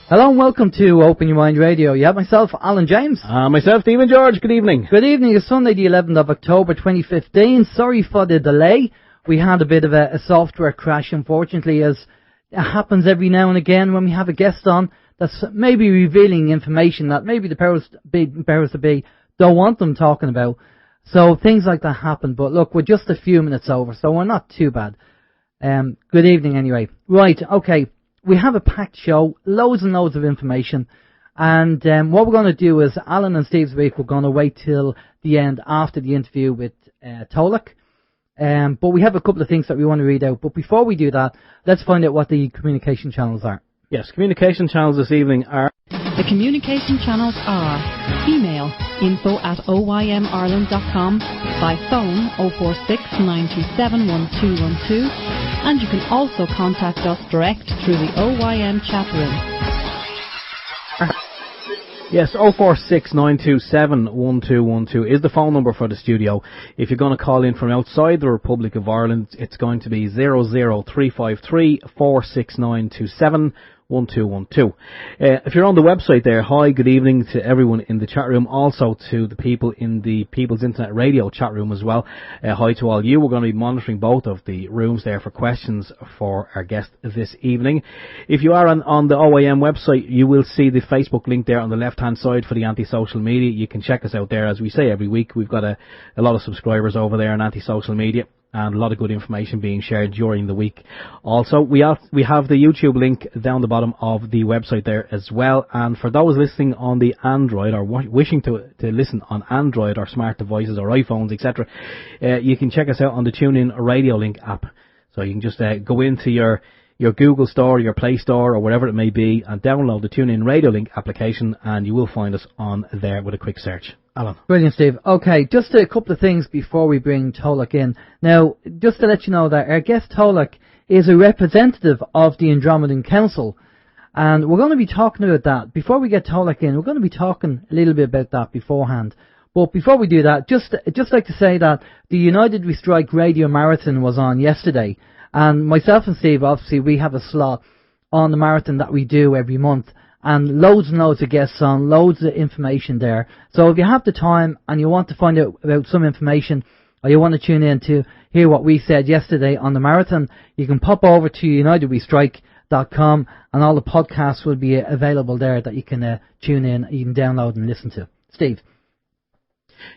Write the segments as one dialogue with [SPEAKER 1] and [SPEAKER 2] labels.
[SPEAKER 1] Hello and welcome to Open Your Mind Radio. You have myself, Alan James.
[SPEAKER 2] Myself, Stephen George. Good evening.
[SPEAKER 1] Good evening. It's Sunday the 11th of October 2015. Sorry for the delay. We had a bit of a software crash, unfortunately, as it happens every now and again when we have a guest on that's maybe revealing information that maybe the powers to be don't want them talking about. So things like that happen. But look, we're just a few minutes over, so we're not too bad. Good evening anyway. Right, okay. We have a packed show, loads and loads of information, and what we're going to do is, Alan and Steve's week, we're going to wait till the end after the interview with Tolec, but we have a couple of things that we want to read out. But before we do that, let's find out what the communication channels are.
[SPEAKER 2] Yes, communication channels this evening are...
[SPEAKER 3] The communication channels are email info@oymireland.com, by phone 046 927 1212, and you can also contact us direct through the OYM chat room.
[SPEAKER 2] Yes, 046 927 1212 is the phone number for the studio. If you're going to call in from outside the Republic of Ireland, it's going to be 00353 46927 1212. If you're on the website there, hi, good evening to everyone in the chat room, also to the people in the People's Internet Radio chat room as well. Hi to all you. We're going to be monitoring both of the rooms there for questions for our guest this evening. If you are on the OYM website, you will see the Facebook link there on the left hand side for the anti-social media. You can check us out there. As we say every week, we've got a lot of subscribers over there on anti-social media, and a lot of good information being shared during the week. Also, we have the YouTube link down the bottom of the website there as well. And for those listening on the Android, or wishing to listen on Android or smart devices or iPhones, etc., you can check us out on the TuneIn Radio Link app. So you can just go into your Google Store, your Play Store, or wherever it may be, and download the TuneIn Radio Link application, and you will find us on there with a quick search. Alan.
[SPEAKER 1] Brilliant, Steve. Okay, just a couple of things before we bring Tolec in. Now, just to let you know that our guest Tolec is a representative of the Andromedan Council, and we're going to be talking about that. Before we get Tolec in, we're going to be talking a little bit about that beforehand. But before we do that, just like to say that the United We Strike Radio Marathon was on yesterday, and myself and Steve, obviously, we have a slot on the marathon that we do every month, and loads of guests on, loads of information there. So if you have the time and you want to find out about some information, or you want to tune in to hear what we said yesterday on the marathon, you can pop over to unitedwestrike.com, and all the podcasts will be available there that you can tune in, you can download and listen to. Steve.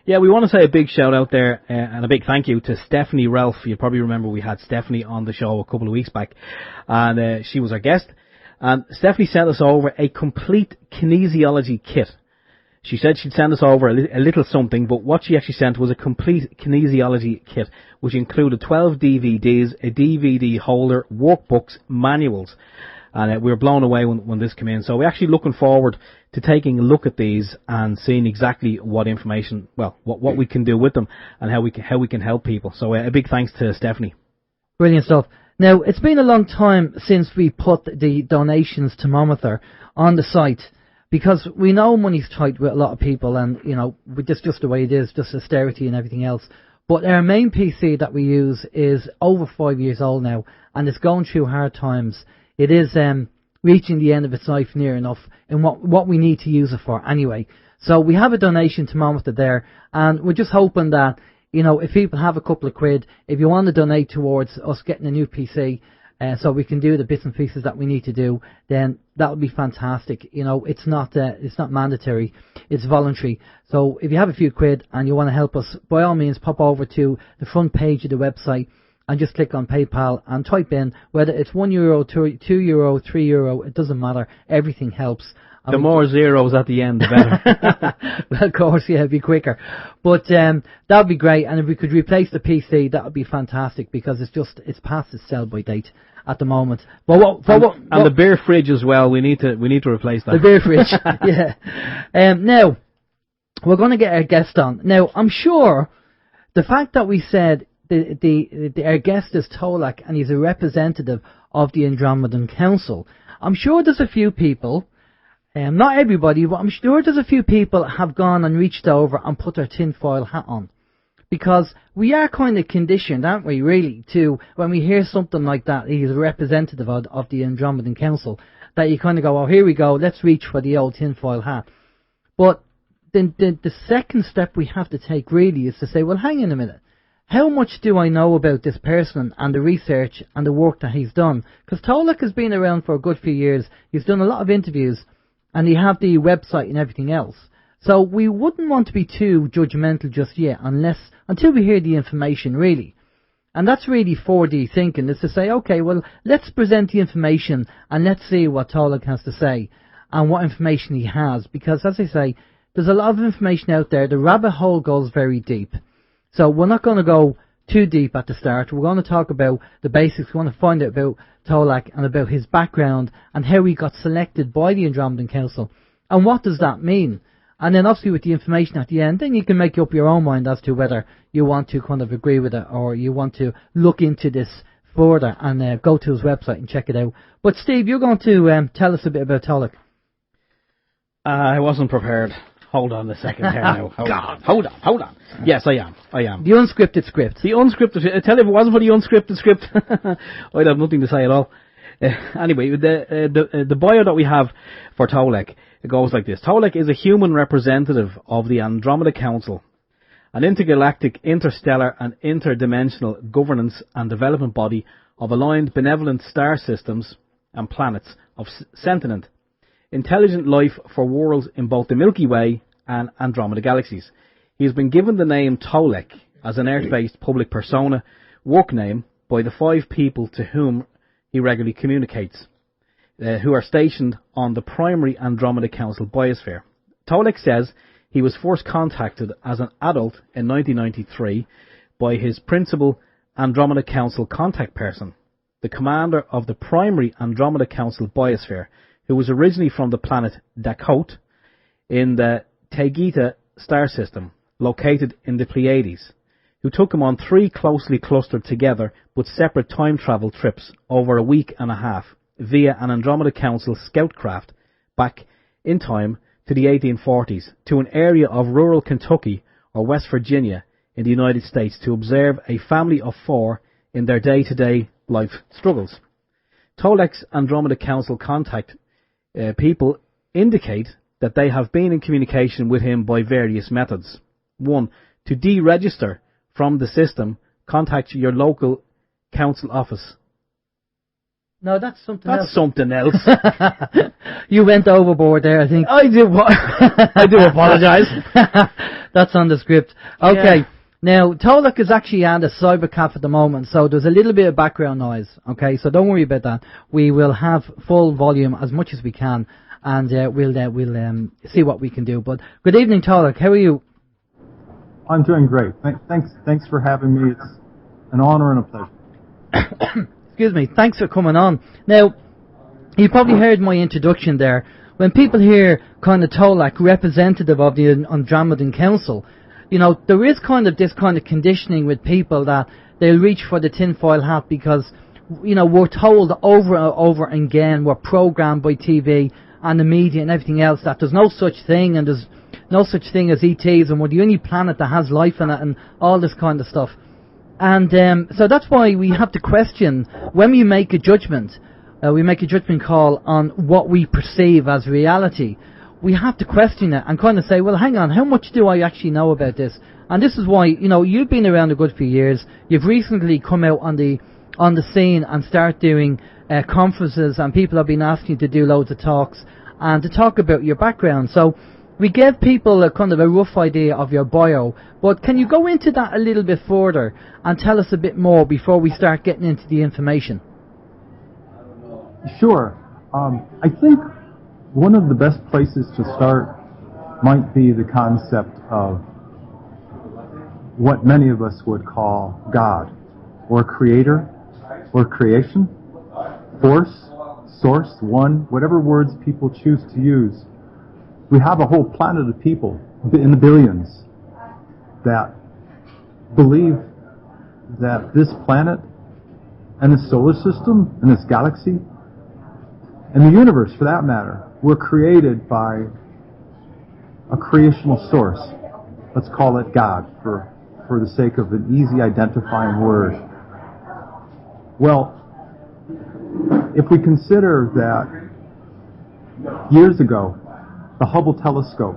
[SPEAKER 2] Yeah, we want to say a big shout out there and a big thank you to Stephanie Ralph. You probably remember we had Stephanie on the show a couple of weeks back, and she was our guest. And Stephanie sent us over a complete kinesiology kit. She said she'd send us over a little something, but what she actually sent was a complete kinesiology kit, which included 12 DVDs, a DVD holder, workbooks, manuals. And we were blown away when this came in. So we're actually looking forward to taking a look at these and seeing exactly what information, well, what we can do with them and how we can help people. So a big thanks to Stephanie.
[SPEAKER 1] Brilliant stuff. Now, it's been a long time since we put the donations thermometer on the site, because we know money's tight with a lot of people, and, you know, just the way it is, just austerity and everything else. But our main PC that we use is over 5 years old now, and it's going through hard times. It is reaching the end of its life near enough, and what we need to use it for anyway. So we have a donation thermometer there, and we're just hoping that, you know, if people have a couple of quid, if you want to donate towards us getting a new PC, so we can do the bits and pieces that we need to do, then that would be fantastic. You know, it's not mandatory, it's voluntary. So if you have a few quid and you want to help us, by all means, pop over to the front page of the website and just click on PayPal and type in whether it's €1, €2, €3, it doesn't matter. Everything helps.
[SPEAKER 2] The more zeros at the end, the better.
[SPEAKER 1] Well, of course, yeah, it'd be quicker. But that would be great, and if we could replace the PC, that would be fantastic, because it's past its sell-by date at the moment. But and
[SPEAKER 2] the beer fridge as well. We need to replace that.
[SPEAKER 1] The beer fridge, yeah. Now we're going to get our guest on. Now, I'm sure the fact that we said our guest is Tolec and he's a representative of the Andromedan Council, I'm sure there's a few people. Not everybody, but I'm sure there's a few people have gone and reached over and put their tinfoil hat on. because we are kind of conditioned, aren't we, really, to when we hear something like that, he's a representative of the Andromedan Council, that you kind of go, oh, here we go, let's reach for the old tinfoil hat. But the second step we have to take really is to say, well, hang on a minute. How much do I know about this person and the research and the work that he's done? Because Tolec has been around for a good few years. He's done a lot of interviews, and he have the website and everything else. So we wouldn't want to be too judgmental just yet, until we hear the information, really. And that's really 4D thinking, is to say, okay, well, let's present the information and let's see what Tolec has to say and what information he has. Because, as I say, there's a lot of information out there. The rabbit hole goes very deep. So we're not going to go too deep at the start. We're going to talk about the basics. We want to find out about Tolec and about his background and how he got selected by the Andromedan Council. And what does that mean? And then obviously with the information at the end, then you can make up your own mind as to whether you want to kind of agree with it or you want to look into this further and go to his website and check it out. But Steve, you're going to tell us a bit about Tolec.
[SPEAKER 2] I wasn't prepared. Hold on a second here now. Hold on. Yes, I am.
[SPEAKER 1] The unscripted script.
[SPEAKER 2] The unscripted. I tell you, if it wasn't for the unscripted script, I'd have nothing to say at all. Anyway, the bio that we have for Tolec, it goes like this. Tolec is a human representative of the Andromeda Council, an intergalactic, interstellar and interdimensional governance and development body of aligned benevolent star systems and planets of sentient, intelligent life for worlds in both the Milky Way and Andromeda galaxies. He has been given the name Tolec as an Earth-based public persona, work name, by the 5 people to whom he regularly communicates, who are stationed on the primary Andromeda Council biosphere. Tolec says he was first contacted as an adult in 1993 by his principal Andromeda Council contact person, the commander of the primary Andromeda Council biosphere, who was originally from the planet Dakota in the Taygeta star system, located in the Pleiades, who took him on 3 closely clustered together but separate time travel trips over a week and a half via an Andromeda Council scout craft back in time to the 1840s to an area of rural Kentucky or West Virginia in the United States to observe a family of 4 in their day-to-day life struggles. Tolec's Andromeda Council contact people indicate that they have been in communication with him by various methods. 1. To deregister from the system, contact your local council office.
[SPEAKER 1] No, that's something else.
[SPEAKER 2] That's something else.
[SPEAKER 1] You went overboard there, I think.
[SPEAKER 2] I do apologise.
[SPEAKER 1] That's on the script. Okay. Yeah. Now, Tolec is actually at a cybercafe at the moment, so there's a little bit of background noise, okay? So don't worry about that. We will have full volume as much as we can, and we'll see what we can do. But good evening, Tolec. How are you?
[SPEAKER 4] I'm doing great. Thanks for having me. It's an honor and a pleasure.
[SPEAKER 1] Excuse me. Thanks for coming on. Now, you probably heard my introduction there. When people hear kind of Tolec, representative of the Andromedan Council, you know, there is kind of this kind of conditioning with people that they'll reach for the tinfoil hat because, you know, we're told over and over again, we're programmed by TV and the media and everything else that there's no such thing and there's no such thing as ETs and we're the only planet that has life in it and all this kind of stuff. And so that's why we have to question, when we make a judgment call on what we perceive as reality. We have to question it and kind of say, well, hang on, how much do I actually know about this? And this is why, you know, you've been around a good few years. You've recently come out on the scene and start doing conferences, and people have been asking you to do loads of talks and to talk about your background. So we gave people a kind of a rough idea of your bio, but can you go into that a little bit further and tell us a bit more before we start getting into the information?
[SPEAKER 4] Sure. I think one of the best places to start might be the concept of what many of us would call God, or creator, or creation, force, source, one, whatever words people choose to use. We have a whole planet of people in the billions that believe that this planet and the solar system and this galaxy and the universe, for that matter, were created by a creational source. Let's call it God, for for the sake of an easy identifying word. Well, if we consider that years ago, the Hubble telescope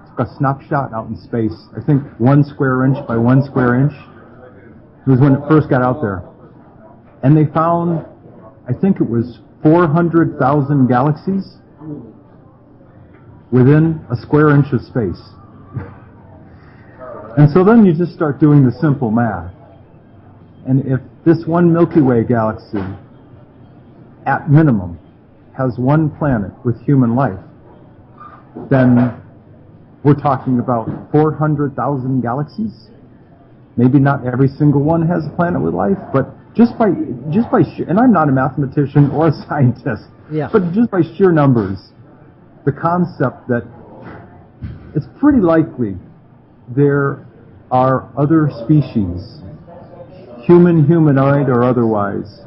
[SPEAKER 4] took a snapshot out in space, I think 1 square inch by 1 square inch. It was when it first got out there. And they found, I think it was 400,000 galaxies within a square inch of space. And so then you just start doing the simple math. And if this one Milky Way galaxy, at minimum, has one planet with human life, then we're talking about 400,000 galaxies. Maybe not every single one has a planet with life, but just by and I'm not a mathematician or a scientist, but just by sheer numbers, the concept that it's pretty likely there are other species, human, humanoid, or otherwise,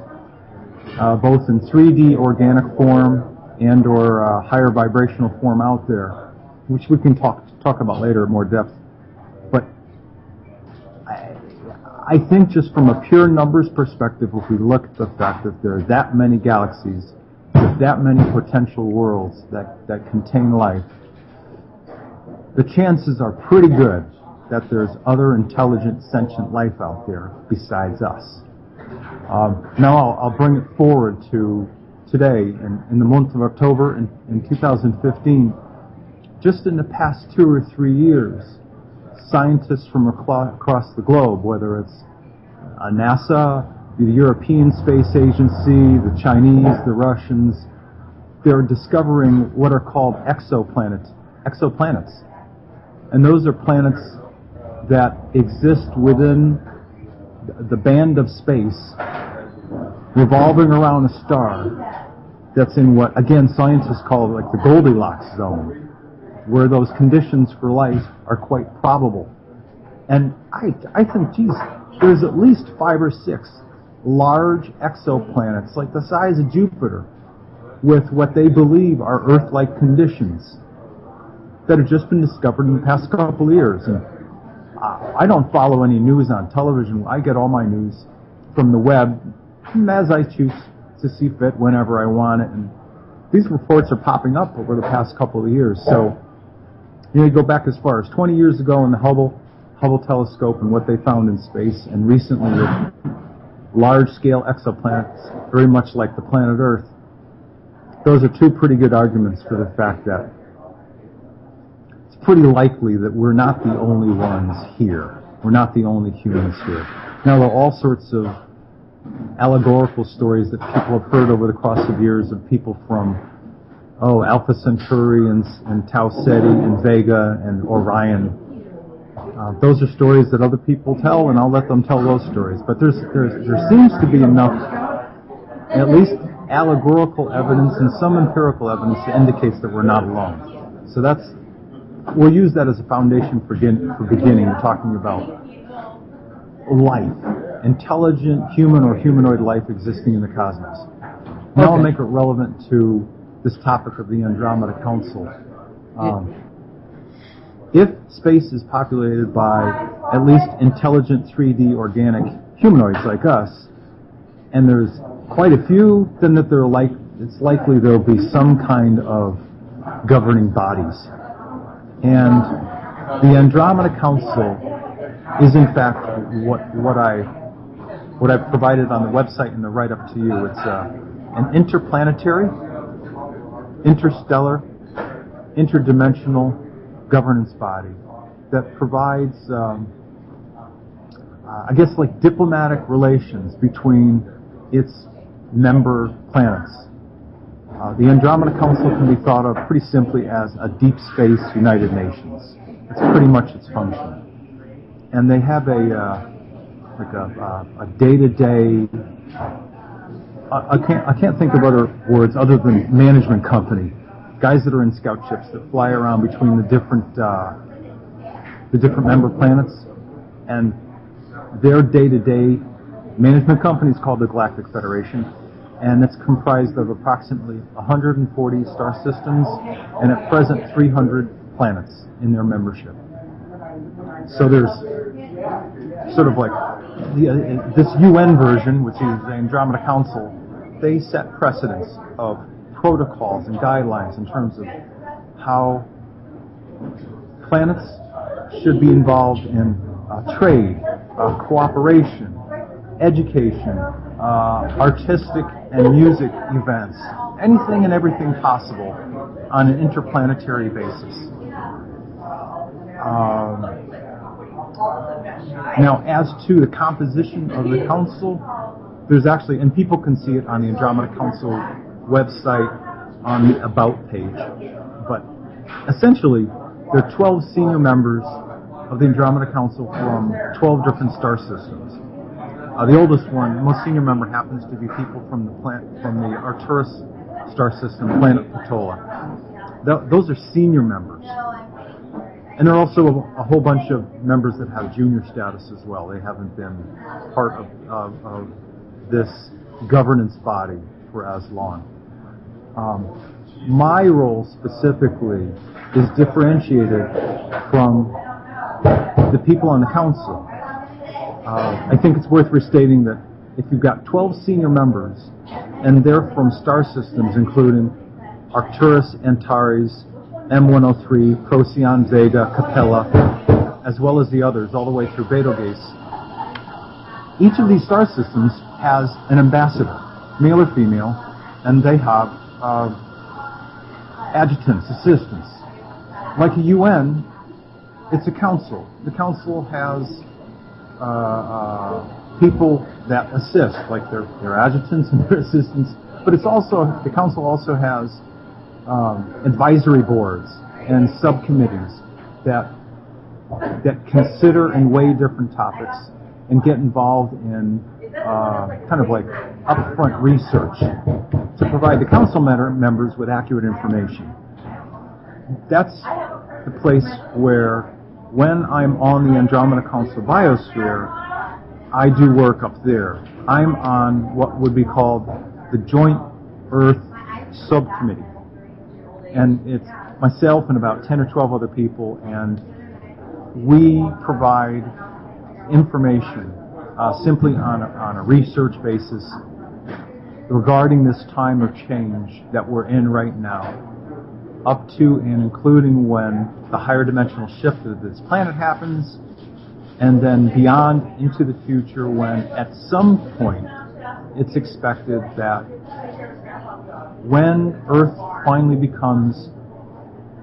[SPEAKER 4] both in 3D organic form and or higher vibrational form out there, which we can talk about later in more depth. But I think just from a pure numbers perspective, if we look at the fact that there are that many galaxies with that many potential worlds that contain life, the chances are pretty good that there's other intelligent, sentient life out there besides us. Now I'll bring it forward to today, in the month of October in 2015. Just in the past 2 or 3 years, scientists from across the globe, whether it's NASA, the European Space Agency, the Chinese, the Russians, they're discovering what are called exoplanets. And those are planets that exist within the band of space, revolving around a star that's in what, again, scientists call like the Goldilocks zone, where those conditions for life are quite probable. And I think, geez, there's at least 5 or 6 large exoplanets, like the size of Jupiter, with what they believe are Earth-like conditions that have just been discovered in the past couple of years. And I don't follow any news on television. I get all my news from the web as I choose to see fit whenever I want it. And these reports are popping up over the past couple of years. So, you go back as far as 20 years ago in the Hubble telescope and what they found in space, and recently with large-scale exoplanets, very much like the planet Earth. Those are 2 pretty good arguments for the fact that it's pretty likely that we're not the only ones here. We're not the only humans here. Now, there are all sorts of allegorical stories that people have heard over the course of years of people from Alpha Centauri and Tau Ceti and Vega and Orion. Those are stories that other people tell, and I'll let them tell those stories. But there seems to be enough, at least allegorical evidence and some empirical evidence that indicates that we're not alone. So we'll use that as a foundation for beginning talking about life, intelligent human or humanoid life existing in the cosmos. Now I'll make it relevant to this topic of the Andromeda Council. If space is populated by at least intelligent 3D organic humanoids like us, and there's quite a few, then that it's likely there'll be some kind of governing bodies. And the Andromeda Council is in fact what I've provided on the website in the write-up to you. It's an interplanetary, interstellar, interdimensional governance body that provides, I guess, like diplomatic relations between its member planets. The Andromeda Council can be thought of pretty simply as a deep space United Nations. It's pretty much its function. And they have a day-to-day, I can't think of other words other than management company. Guys that are in scout ships that fly around between the different member planets, and their day-to-day management company is called the Galactic Federation, and it's comprised of approximately 140 star systems and at present 300 planets in their membership. So there's sort of like this UN version, which is the Andromeda Council, they set precedents of protocols and guidelines in terms of how planets should be involved in trade, cooperation, education, artistic and music events, anything and everything possible on an interplanetary basis. Now, as to the composition of the council, there's actually, and people can see it on the Andromeda Council website on the About page, but essentially there are 12 senior members of the Andromeda Council from 12 different star systems. The oldest one, most senior member, happens to be people from the Arcturus star system, planet Tolec. Those are senior members. And there are also a whole bunch of members that have junior status as well. They haven't been part of this governance body for as long. My role specifically is differentiated from the people on the council. I think it's worth restating that if you've got 12 senior members, and they're from star systems including Arcturus, Antares, M103, Procyon, Vega, Capella, as well as the others, all the way through Betelgeuse. Each of these star systems has an ambassador, male or female, and they have adjutants, assistants. Like a UN, it's a council. The council has people that assist, like their adjutants and their assistants, but it's also, the council also has advisory boards and subcommittees that consider and weigh different topics and get involved in kind of like upfront research to provide the council members with accurate information. That's the place where, when I'm on the Andromeda Council biosphere, I do work up there. I'm on what would be called the Joint Earth Subcommittee. And it's myself and about 10 or 12 other people, and we provide information simply on a research basis regarding this time of change that we're in right now, up to and including when the higher dimensional shift of this planet happens, and then beyond into the future when at some point it's expected that when Earth finally becomes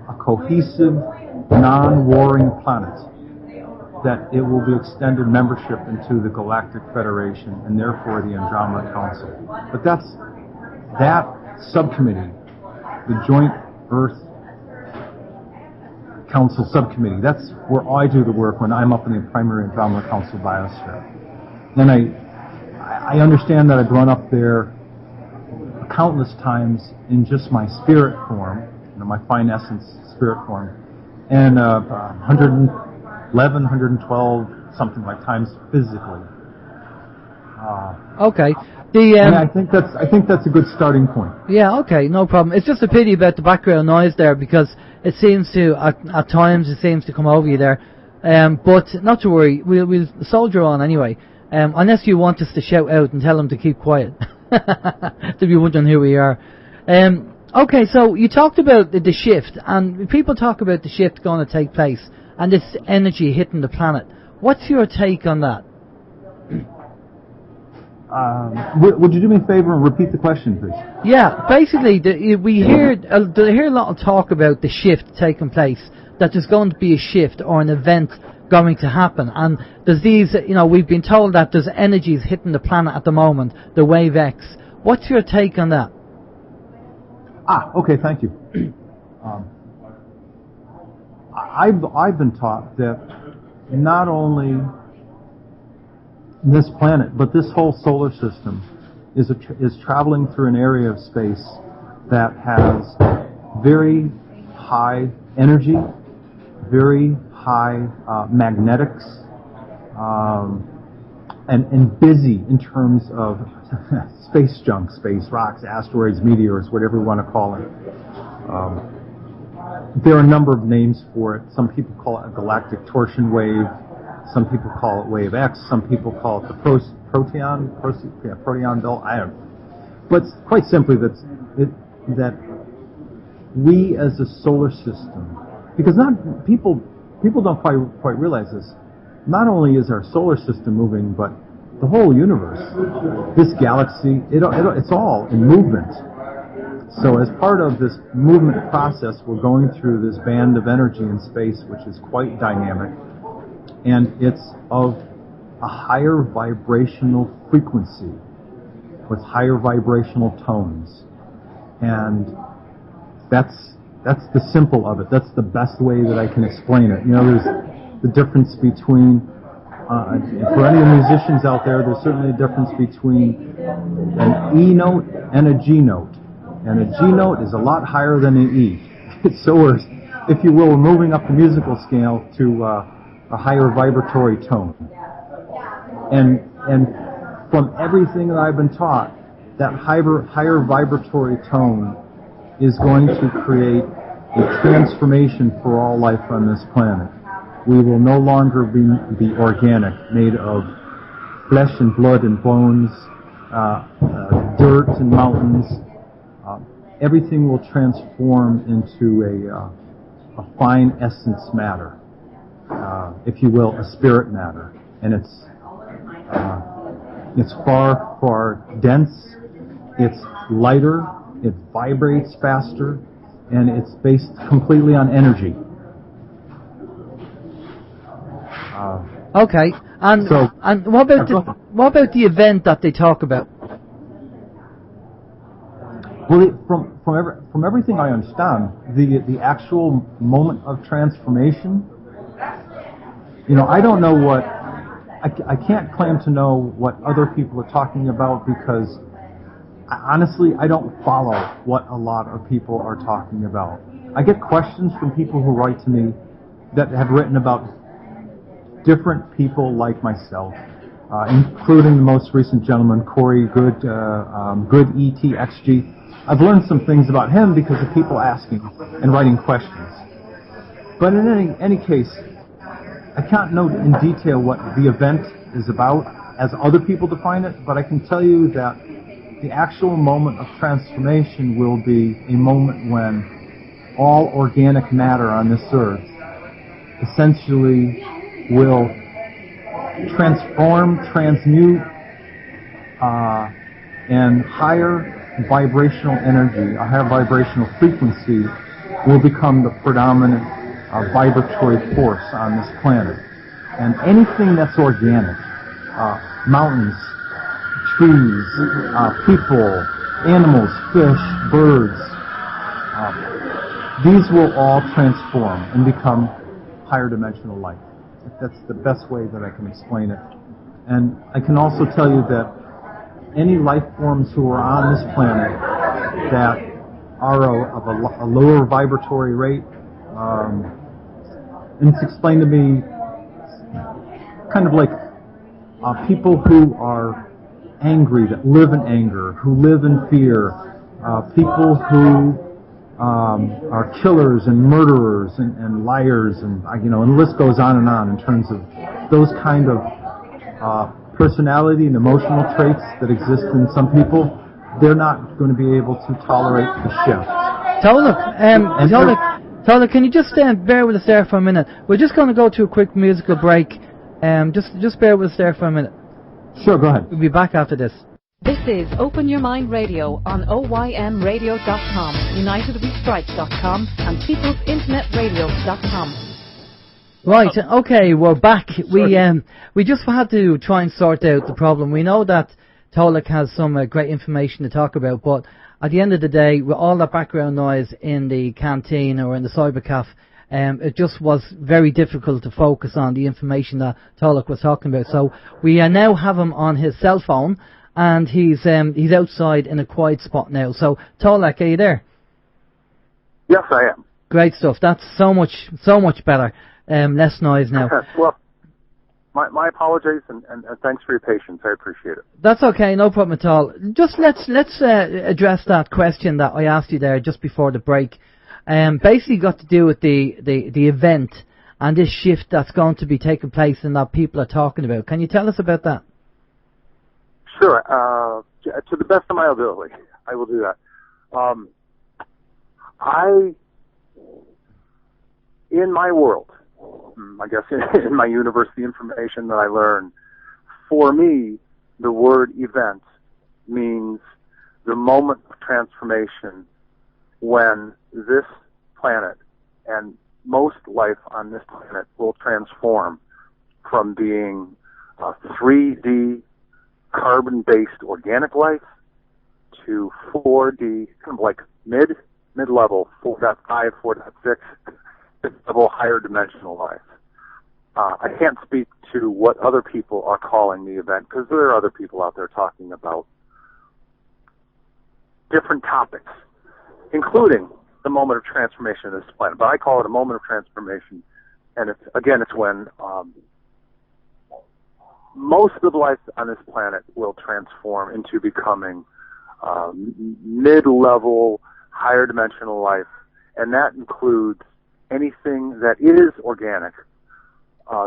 [SPEAKER 4] a cohesive, non-warring planet, that it will be extended membership into the Galactic Federation and therefore the Andromeda Council. But that's that subcommittee, the Joint Earth Council Subcommittee. That's where I do the work when I'm up in the primary Andromeda Council biosphere. And I understand that I've run up there countless times in just my spirit form, my fine essence spirit form, and 111, 112, something like times physically.
[SPEAKER 1] Okay.
[SPEAKER 4] And I think that's a good starting point.
[SPEAKER 1] Yeah, okay, no problem. It's just a pity about the background noise there, because it seems to, at times, it seems to come over you there. But not to worry, we'll soldier on anyway. Unless you want us to shout out and tell them to keep quiet. To be wondering who we are. Okay, so you talked about the shift, and people talk about the shift going to take place and this energy hitting the planet. What's your take on that?
[SPEAKER 4] Would you do me a favor and repeat the question, please?
[SPEAKER 1] Yeah, basically, we hear a lot of talk about the shift taking place, that there's going to be a shift or an event going to happen, and there's these, we've been told that there's energies hitting the planet at the moment, the wave X. What's your take on that?
[SPEAKER 4] Okay, thank you. I've been taught that not only this planet, but this whole solar system is traveling through an area of space that has very high energy, very high magnetics, and busy in terms of space junk, space rocks, asteroids, meteors, whatever you want to call it. There are a number of names for it. Some people call it a galactic torsion wave. Some people call it wave X. Some people call it the proteon belt. I don't know. But quite simply, that we as a solar system, because not people don't quite realize this. Not only is our solar system moving, but the whole universe, this galaxy, it's all in movement. So as part of this movement process, we're going through this band of energy in space, which is quite dynamic, and it's of a higher vibrational frequency with higher vibrational tones. And that's the simple of it. That's the best way that I can explain it. There's the difference between, for any musicians out there, there's certainly a difference between an E note and a G note. And a G note is a lot higher than an E. So we're, if you will, we're moving up the musical scale to a higher vibratory tone. And from everything that I've been taught, that higher vibratory tone is going to create a transformation for all life on this planet. We will no longer be organic, made of flesh and blood and bones, dirt and mountains. Everything will transform into a fine essence matter, if you will, a spirit matter, and it's far dense. It's lighter. It vibrates faster, and it's based completely on energy.
[SPEAKER 1] Okay, and what about the event that they talk about?
[SPEAKER 4] Well, from everything I understand, the actual moment of transformation, I don't know what, I can't claim to know what other people are talking about, because honestly, I don't follow what a lot of people are talking about. I get questions from people who write to me that have written about different people like myself, including the most recent gentleman, Corey Good ETXG. I've learned some things about him because of people asking and writing questions. But in any case, I can't know in detail what the event is about as other people define it, but I can tell you that the actual moment of transformation will be a moment when all organic matter on this earth essentially will transmute, and higher vibrational energy, a higher vibrational frequency will become the predominant vibratory force on this planet. And anything that's organic, mountains, trees, people, animals, fish, birds, these will all transform and become higher dimensional life. That's the best way that I can explain it. And I can also tell you that any life forms who are on this planet that are of a lower vibratory rate, and it's explained to me kind of like people who are angry, that live in anger, who live in fear, people who are killers and murderers and liars, and and the list goes on in terms of those kind of personality and emotional traits that exist in some people. They're not going to be able to tolerate the shift.
[SPEAKER 1] Tolec, can you just bear with us there for a minute? We're just going to go to a quick musical break. Just bear with us there for a minute.
[SPEAKER 4] Sure, go ahead.
[SPEAKER 1] We'll be back after this.
[SPEAKER 5] This is Open Your Mind Radio on OYMradio.com, UnitedWeStrike.com, and PeoplesInternetRadio.com.
[SPEAKER 1] Right, okay, we're back. We just had to try and sort out the problem. We know that Tolec has some great information to talk about, but at the end of the day, with all that background noise in the canteen or in the cybercafe, it just was very difficult to focus on the information that Tolec was talking about. So we now have him on his cell phone, and he's outside in a quiet spot now. So Tolec, are you there?
[SPEAKER 6] Yes, I am.
[SPEAKER 1] Great stuff. That's so much better. Less noise now.
[SPEAKER 6] Well, my apologies and thanks for your patience. I appreciate it.
[SPEAKER 1] That's okay, no problem at all. Just let's address that question that I asked you there just before the break. Basically got to do with the event and this shift that's going to be taking place and that people are talking about. Can you tell us about that?
[SPEAKER 6] Sure. To the best of my ability, I will do that. In my world, I guess in my universe, the information that I learn, for me, the word event means the moment of transformation when this planet and most life on this planet will transform from being 3D carbon-based organic life to 4D, kind of like mid-level, 4.5, 4.6, level higher dimensional life. I can't speak to what other people are calling the event because there are other people out there talking about different topics, including the moment of transformation of this planet. But I call it a moment of transformation, and it's when most of life on this planet will transform into becoming mid-level, higher dimensional life, and that includes anything that is organic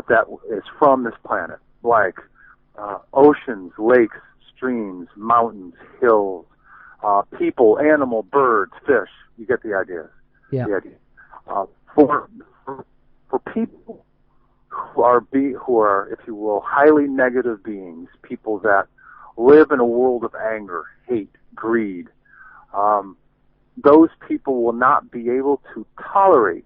[SPEAKER 6] that is from this planet, like oceans, lakes, streams, mountains, hills, people, animal, birds, fish. You get the idea.
[SPEAKER 1] Yeah.
[SPEAKER 6] The idea. For people who are, if you will, highly negative beings, people that live in a world of anger, hate, greed, those people will not be able to tolerate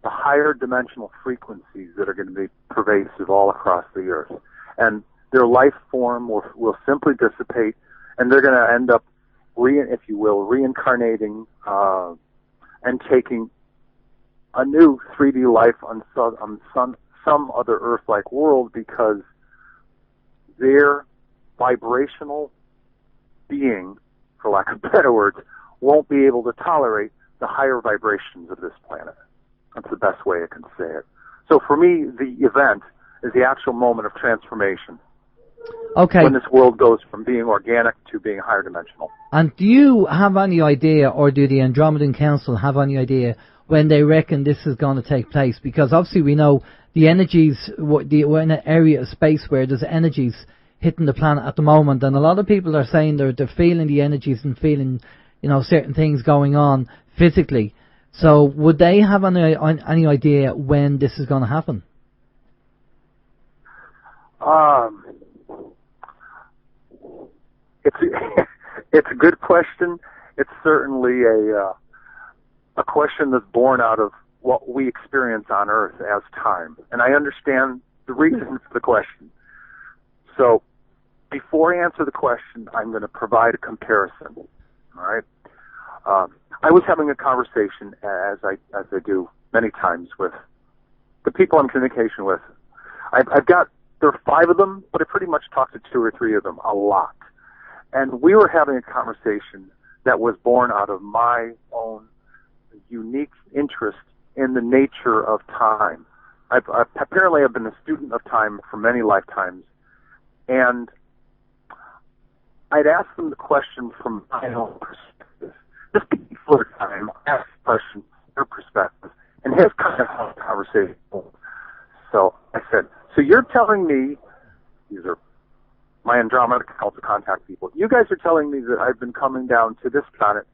[SPEAKER 6] the higher dimensional frequencies that are going to be pervasive all across the earth. And their life form will simply dissipate, and they're going to end up, reincarnating and taking a new 3D life on some other Earth-like world because their vibrational being, for lack of better words, won't be able to tolerate the higher vibrations of this planet. That's the best way I can say it. So for me, the event is the actual moment of transformation.
[SPEAKER 1] Okay.
[SPEAKER 6] When this world goes from being organic to being higher dimensional.
[SPEAKER 1] And do you have any idea, or do the Andromedan Council have any idea when they reckon this is going to take place? Because obviously we know the energies, we're in an area of space where there's energies hitting the planet at the moment, and a lot of people are saying they're feeling the energies and feeling, certain things going on physically. So would they have any idea when this is going to happen?
[SPEAKER 6] It's a good question. It's certainly a question that's born out of what we experience on Earth as time. And I understand the reason for the question. So before I answer the question, I'm going to provide a comparison. All right? I was having a conversation, as I do many times, with the people I'm in communication with. There are 5 of them, but I pretty much talk to 2 or 3 of them a lot. And we were having a conversation that was born out of my own unique interest in the nature of time. Apparently I've been a student of time for many lifetimes, and I'd asked them the question from my own perspective. Just before time, I asked the question from their perspective, and here's kind of how the conversation goes. So I said, so you're telling me, these are my Andromeda Council contact people, you guys are telling me that I've been coming down to this planet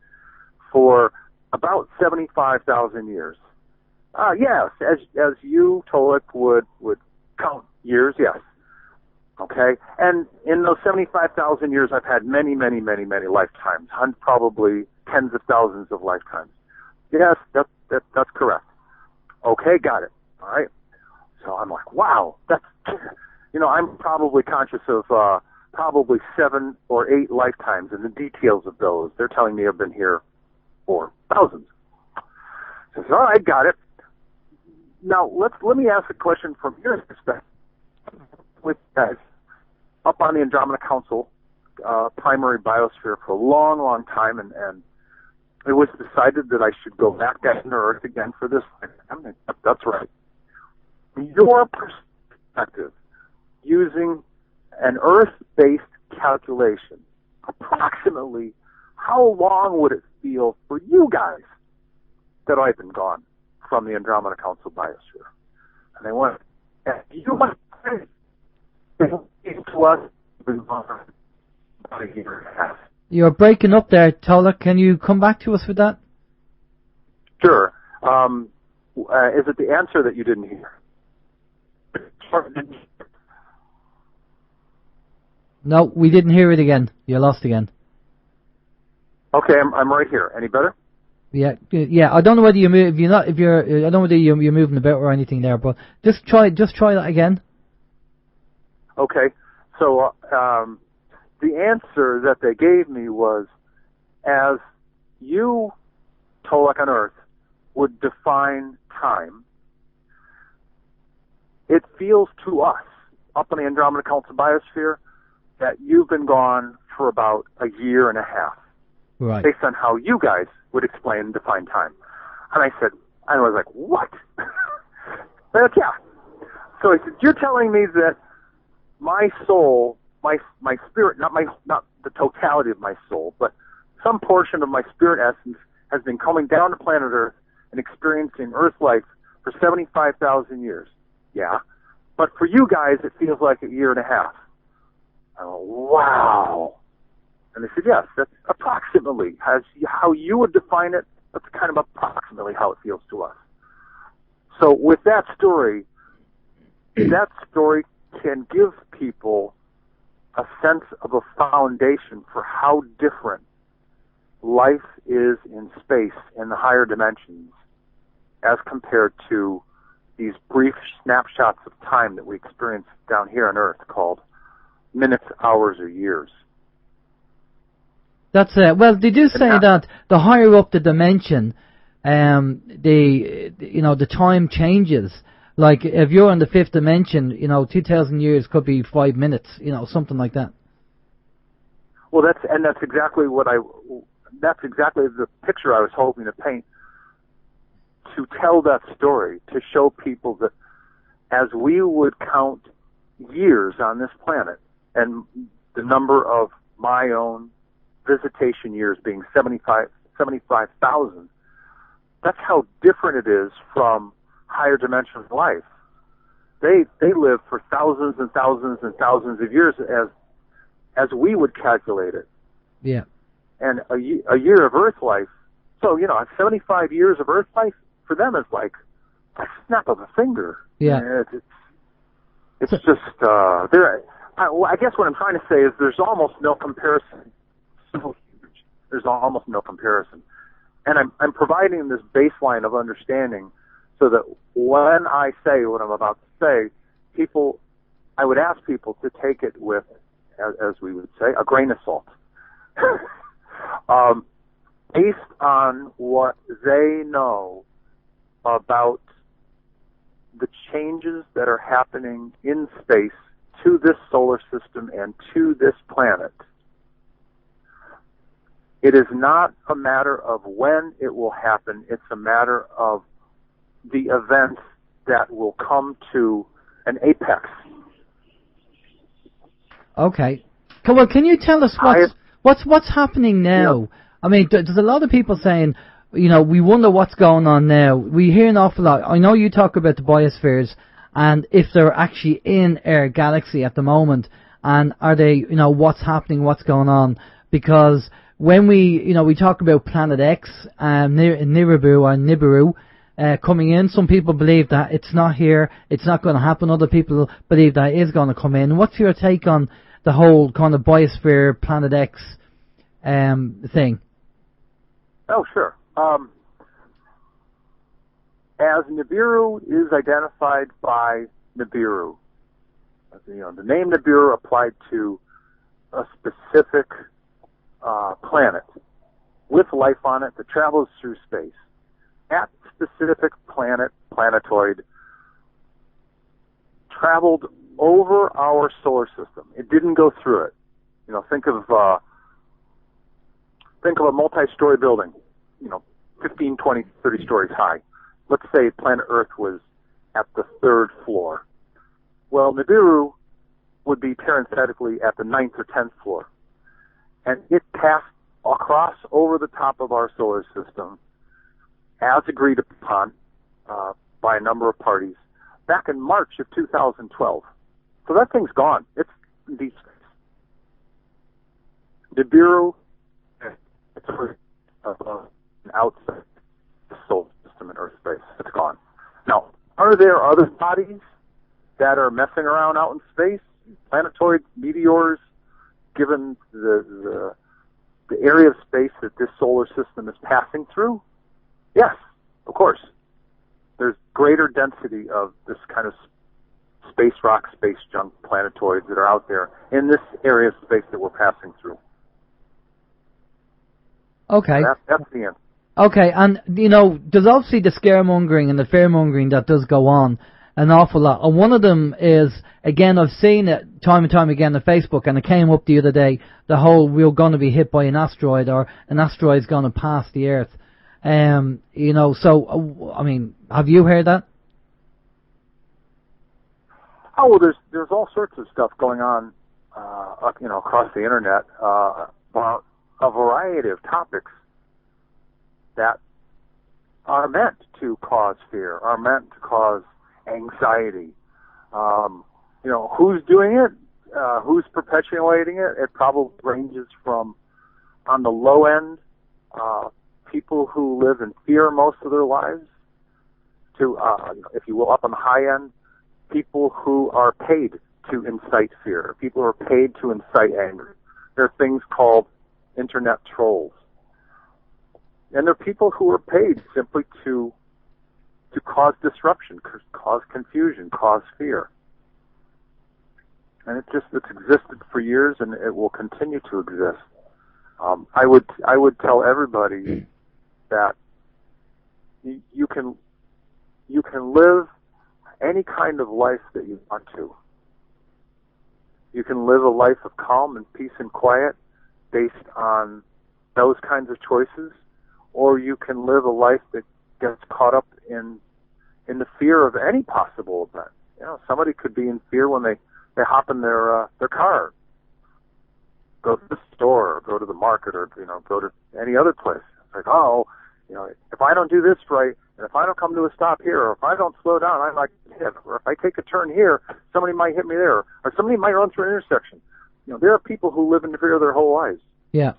[SPEAKER 6] for about 75,000 years. Yes, as you, Tolec, would count years, yes. Okay? And in those 75,000 years, I've had many, many, many, many lifetimes, probably tens of thousands of lifetimes. Yes, that's correct. Okay, got it. All right? So I'm like, wow, that's, I'm probably conscious of probably 7 or 8 lifetimes, and the details of those, they're telling me I've been here for thousands. So I said, all right, got it. Now, let me ask a question from your perspective. With guys up on the Andromeda Council primary biosphere for a long, long time, and it was decided that I should go back down to Earth again for this. That's right. Your perspective, using an Earth-based calculation, approximately how long would it feel for you guys that I've been gone from the Andromeda Council biosphere? And they went, you must say, to us, about a year and a half.
[SPEAKER 1] You're breaking up there, Tolec. Can you come back to us with that?
[SPEAKER 6] Sure. Is it the answer that you didn't hear?
[SPEAKER 1] No, we didn't hear it again. You lost again.
[SPEAKER 6] Okay, I'm right here. Any better?
[SPEAKER 1] Yeah. I don't know whether you move. I don't know whether you're moving about or anything there, but just try that again.
[SPEAKER 6] Okay. So the answer that they gave me was, as you, Tolec on Earth, would define time, it feels to us, up in the Andromeda Council biosphere, that you've been gone for about a year and a half,
[SPEAKER 1] Right.
[SPEAKER 6] based on how you guys would explain and define time. And I was like, what? They're like, yeah. So he said, you're telling me that my soul, my spirit, not the totality of my soul, but some portion of my spirit essence has been coming down to planet Earth and experiencing Earth life for 75,000 years. Yeah. But for you guys, it feels like a year and a half. Oh, wow. And they said, yes, that's approximately how you would define it. That's kind of approximately how it feels to us. So with that story can give people a sense of a foundation for how different life is in space in the higher dimensions as compared to these brief snapshots of time that we experience down here on Earth called minutes, hours, or years.
[SPEAKER 1] That's it. Well, they do say that the higher up the dimension, the time changes. Like if you're in the fifth dimension, 2,000 years could be 5 minutes, something like that.
[SPEAKER 6] Well, that's exactly the picture I was hoping to paint, to tell that story, to show people that as we would count years on this planet, and the number of my own visitation years being 75,000, that's how different it is from higher dimensions of life. They live for thousands and thousands and thousands of years as we would calculate it.
[SPEAKER 1] Yeah.
[SPEAKER 6] And a year of Earth life, so 75 years of Earth life for them is like a snap of a finger.
[SPEAKER 1] Yeah.
[SPEAKER 6] It's just there. I guess what I'm trying to say is there's almost no comparison. So huge. There's almost no comparison, and I'm providing this baseline of understanding so that when I say what I'm about to say, I would ask people to take it with, as we would say, a grain of salt. Based on what they know about the changes that are happening in space to this solar system and to this planet. It is not a matter of when it will happen, it's a matter of the events that will come to an apex.
[SPEAKER 1] Okay. Well, can you tell us what's happening now? I mean, there's a lot of people saying, we wonder what's going on now. We hear an awful lot. I know you talk about the biospheres and if they're actually in our galaxy at the moment, and are they, what's happening, what's going on? Because when we talk about Planet X, Nibiru, coming in, some people believe that it's not here, it's not going to happen. Other people believe that it is going to come in. What's your take on the whole kind of biosphere, Planet X thing?
[SPEAKER 6] Oh, sure. As Nibiru is identified by Nibiru, the name Nibiru applied to a specific planet with life on it that travels through space. That specific planetoid, traveled over our solar system. It didn't go through it. Think of a multi-story building, 15, 20, 30 stories high. Let's say planet Earth was at the 3rd floor. Well, Nibiru would be parenthetically at the 9th or 10th floor. And it passed across over the top of our solar system as agreed upon by a number of parties back in March of 2012. So that thing's gone. It's in deep space. Nibiru, it's outside the solar system in Earth space. It's gone. Now, are there other bodies that are messing around out in space? Planetoids, meteors, given the area of space that this solar system is passing through? Yes, of course. There's greater density of this kind of space rock, space junk planetoids that are out there in this area of space that we're passing through.
[SPEAKER 1] Okay.
[SPEAKER 6] That's the answer.
[SPEAKER 1] Okay, and, there's obviously the scaremongering and the fearmongering that does go on an awful lot. And one of them is, again, I've seen it time and time again on Facebook, and it came up the other day, the whole we're going to be hit by an asteroid, or an asteroid's going to pass the Earth. So, I mean, have you heard that?
[SPEAKER 6] Oh, well, there's all sorts of stuff going on, across the internet, about a variety of topics that are meant to cause fear, are meant to cause anxiety. Who's doing it? Who's perpetuating it? It probably ranges from, on the low end, people who live in fear most of their lives, to, if you will, up on the high end, people who are paid to incite fear, people who are paid to incite anger. There are things called internet trolls. And there are people who are paid simply to cause disruption, cause confusion, cause fear. And it's existed for years, and it will continue to exist. I would tell everybody that you can live any kind of life that you want to. You can live a life of calm and peace and quiet based on those kinds of choices, or you can live a life that gets caught up in the fear of any possible event. Somebody could be in fear when they hop in their car, go to the store, or go to the market, or go to any other place. It's like, if I don't do this right, and if I don't come to a stop here, or if I don't slow down, I might get hit. Or if I take a turn here, somebody might hit me there, or somebody might run through an intersection. There are people who live in fear their whole lives.
[SPEAKER 1] Yeah.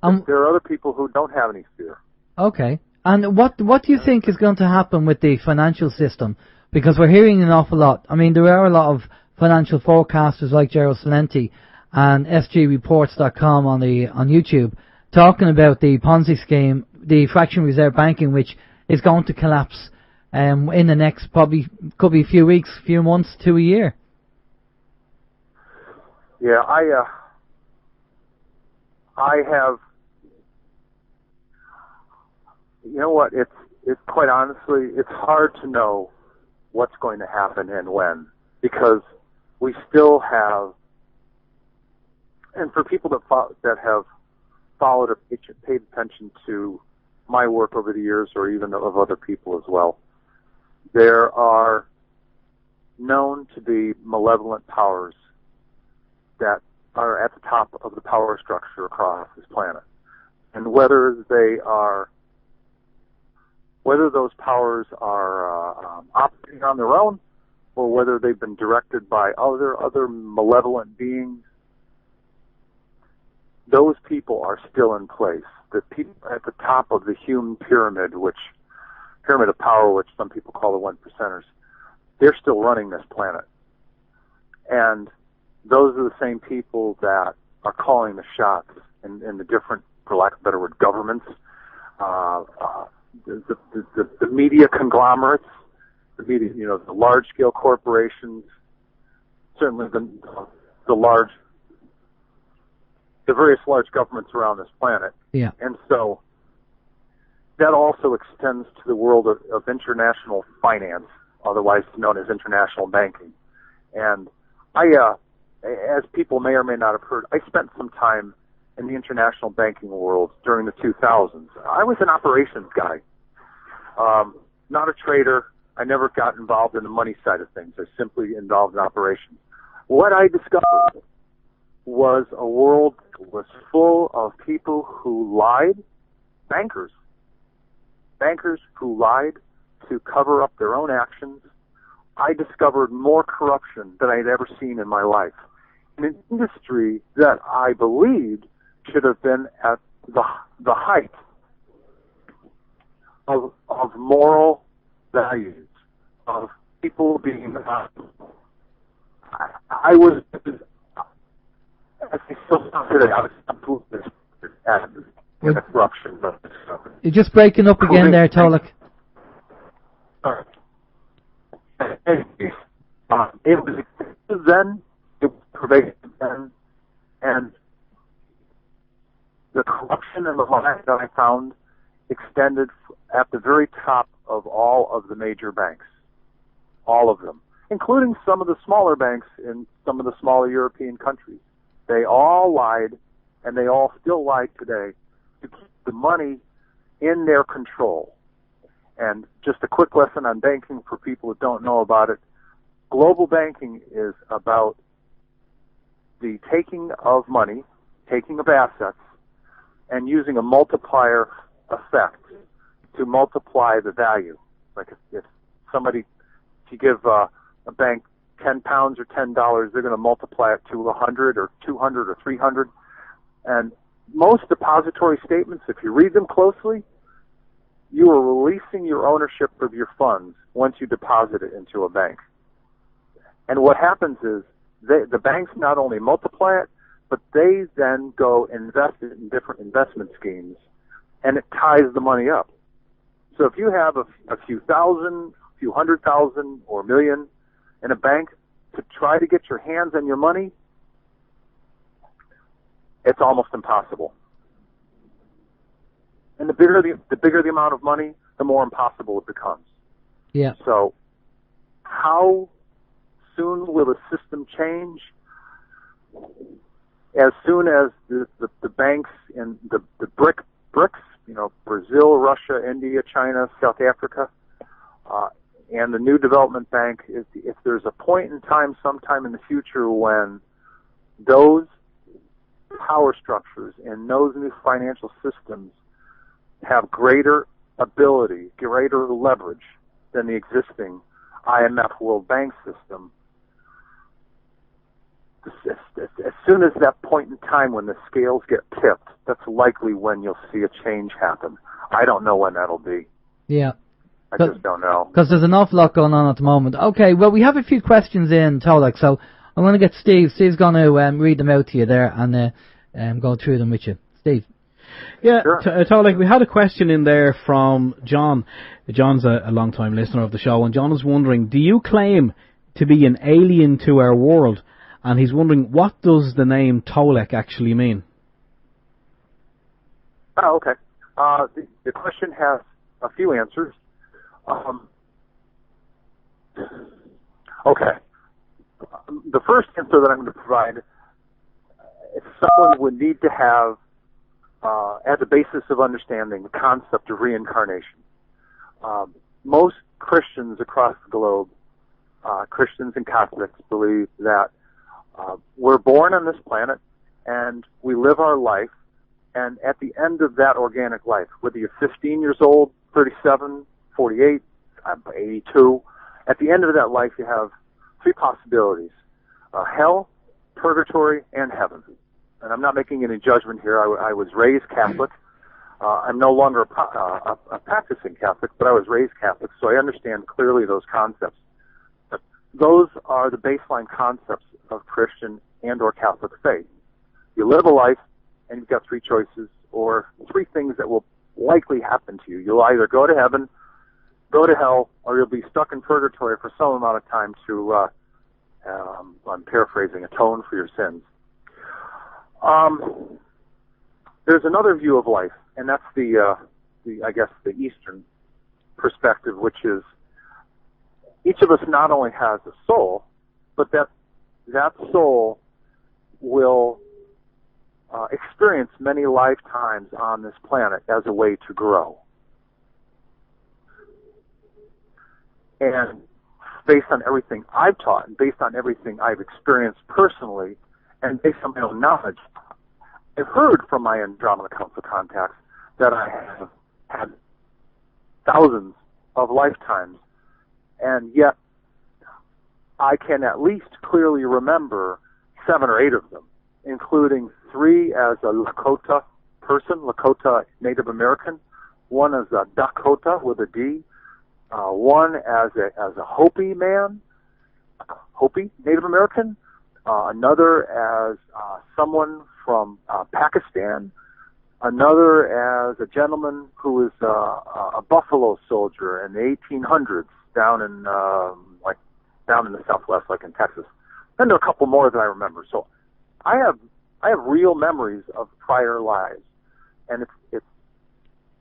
[SPEAKER 6] There are other people who don't have any fear.
[SPEAKER 1] Okay. And what do you think is going to happen with the financial system? Because we're hearing an awful lot. I mean, there are a lot of financial forecasters like Gerald Salenti and sgreports.com on YouTube talking about the Ponzi scheme, the fractional reserve banking, which is going to collapse in the next could be a few weeks, few months to a year.
[SPEAKER 6] Yeah, I have. You know what? It's quite honestly, it's hard to know what's going to happen and when, because we still have, and for people that have followed or paid attention to my work over the years, or even of other people as well, there are known to be malevolent powers that are at the top of the power structure across this planet. And whether those powers are operating on their own, or whether they've been directed by other malevolent beings, those people are still in place. The people at the top of the human pyramid of power, which some people call the 1%ers, they're still running this planet. And those are the same people that are calling the shots in the different, for lack of a better word, governments, the media conglomerates, the media, the large-scale corporations, certainly the various large governments around this planet.
[SPEAKER 1] Yeah.
[SPEAKER 6] And so that also extends to the world of international finance, otherwise known as international banking. And as people may or may not have heard, I spent some time in the international banking world during the 2000s. I was an operations guy, not a trader. I never got involved in the money side of things. I simply involved in operations. What I discovered was a world that was full of people who lied, bankers who lied to cover up their own actions, I discovered more corruption than I had ever seen in my life. In an industry that I believed should have been at the height of moral values, of people being I was, as I still sound today, I was completely at the corruption.
[SPEAKER 1] You're just breaking up again there, Tolec.
[SPEAKER 6] Sorry. It was then, it was pervasive then, and the corruption and the lies that I found extended at the very top of all of the major banks. All of them, including some of the smaller banks in some of the smaller European countries. They all lied, and they all still lie today to keep the money in their control. And just a quick lesson on banking for people who don't know about it. Global banking is about the taking of money, taking of assets, and using a multiplier effect to multiply the value. Like if you give a bank £10 or $10, they're going to multiply it to 100 or 200 or 300. And most depository statements, if you read them closely, you are releasing your ownership of your funds once you deposit it into a bank. And what happens is the banks not only multiply it, but they then go invest it in different investment schemes, and it ties the money up. So if you have a few thousand, a few 100,000 or a million in a bank, to try to get your hands on your money, it's almost impossible. And the bigger the amount of money, the more impossible it becomes.
[SPEAKER 1] Yeah.
[SPEAKER 6] So how soon will the system change? As soon as the banks in the BRICS, Brazil, Russia, India, China, South Africa, and the new development bank, if there's a point in time, sometime in the future, when those power structures and those new financial systems have greater ability, greater leverage than the existing IMF World Bank system, as soon as that point in time when the scales get tipped, that's likely when you'll see a change happen. I don't know when that'll be.
[SPEAKER 1] Yeah.
[SPEAKER 6] I just don't know.
[SPEAKER 1] Because there's an awful lot going on at the moment. Okay, well, we have a few questions in, Tolec, so I'm going to get Steve. Steve's going to read them out to you there and go through them with you. Steve.
[SPEAKER 2] Yeah,
[SPEAKER 6] sure.
[SPEAKER 2] Tolec, we had a question in there from John. John's a long-time listener of the show, and John is wondering, do you claim to be an alien to our world? And he's wondering, what does the name Tolec actually mean?
[SPEAKER 6] Oh, okay. The question has a few answers. Okay. The first answer that I'm going to provide is someone would need to have, as a basis of understanding, the concept of reincarnation. Most Christians across the globe, Christians and Catholics, believe that we're born on this planet and we live our life, and at the end of that organic life, whether you're 15 years old, 37, 48, 82, at the end of that life you have three possibilities: hell, purgatory, and heaven. And I'm not making any judgment here. I was raised Catholic. I'm no longer a practicing Catholic, but I was raised Catholic, so I understand clearly those concepts. But those are the baseline concepts of Christian and or Catholic faith. You live a life, and you've got three choices, or three things that will likely happen to you. You'll either go to heaven, go to hell, or you'll be stuck in purgatory for some amount of time to, I'm paraphrasing, atone for your sins. There's another view of life, and that's the Eastern perspective, which is each of us not only has a soul, but that soul will experience many lifetimes on this planet as a way to grow. And based on everything I've taught, and based on everything I've experienced personally, and based on my own knowledge, I've heard from my Andromeda Council contacts that I have had thousands of lifetimes, and yet I can at least clearly remember 7 or 8 of them, including 3 as a Lakota person, Lakota Native American, 1 as a Dakota with a D, 1 as a Hopi man, Hopi Native American, another as someone from Pakistan, another as a gentleman who was a Buffalo soldier in the 1800s down in the Southwest, like in Texas. Then there are a couple more that I remember. So I have real memories of prior lives, and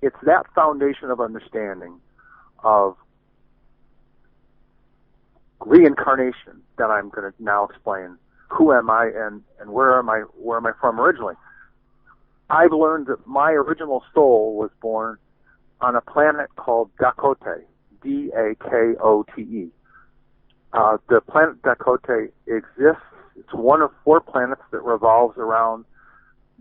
[SPEAKER 6] it's that foundation of understanding of reincarnation that I'm going to now explain. Who am I, and where am I from originally? I've learned that my original soul was born on a planet called Dakote, Dakote. The planet Dakote exists. It's one of 4 planets that revolves around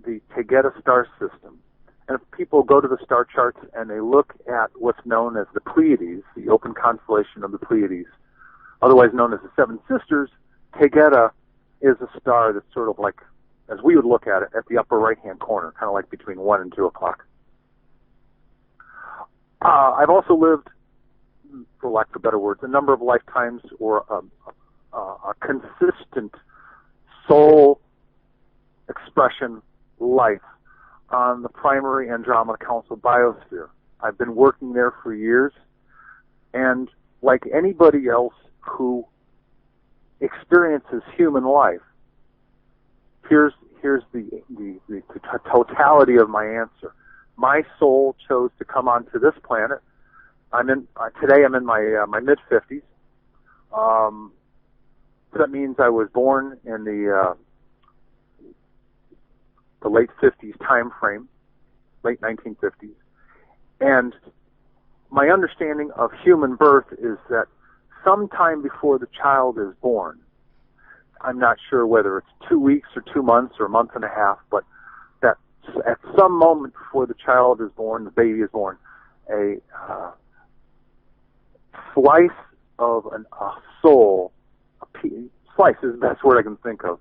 [SPEAKER 6] the Tegeta star system. And if people go to the star charts and they look at what's known as the Pleiades, the open constellation of the Pleiades, otherwise known as the Seven Sisters, Tegeta is a star that's sort of like, as we would look at it, at the upper right-hand corner, kind of like between 1 and 2 o'clock. I've also lived, for lack of better words, a number of lifetimes or a consistent soul expression life on the primary Andromeda Council biosphere. I've been working there for years, and like anybody else who experiences human life, here's the totality of my answer. My soul chose to come onto this planet. Today I'm in my mid-50s. That means I was born in the late 50s time frame, late 1950s. And my understanding of human birth is that sometime before the child is born, I'm not sure whether it's 2 weeks or 2 months or a month and a half, but that at some moment before the child is born, the baby is born, a slice of a soul, slice is the best word I can think of,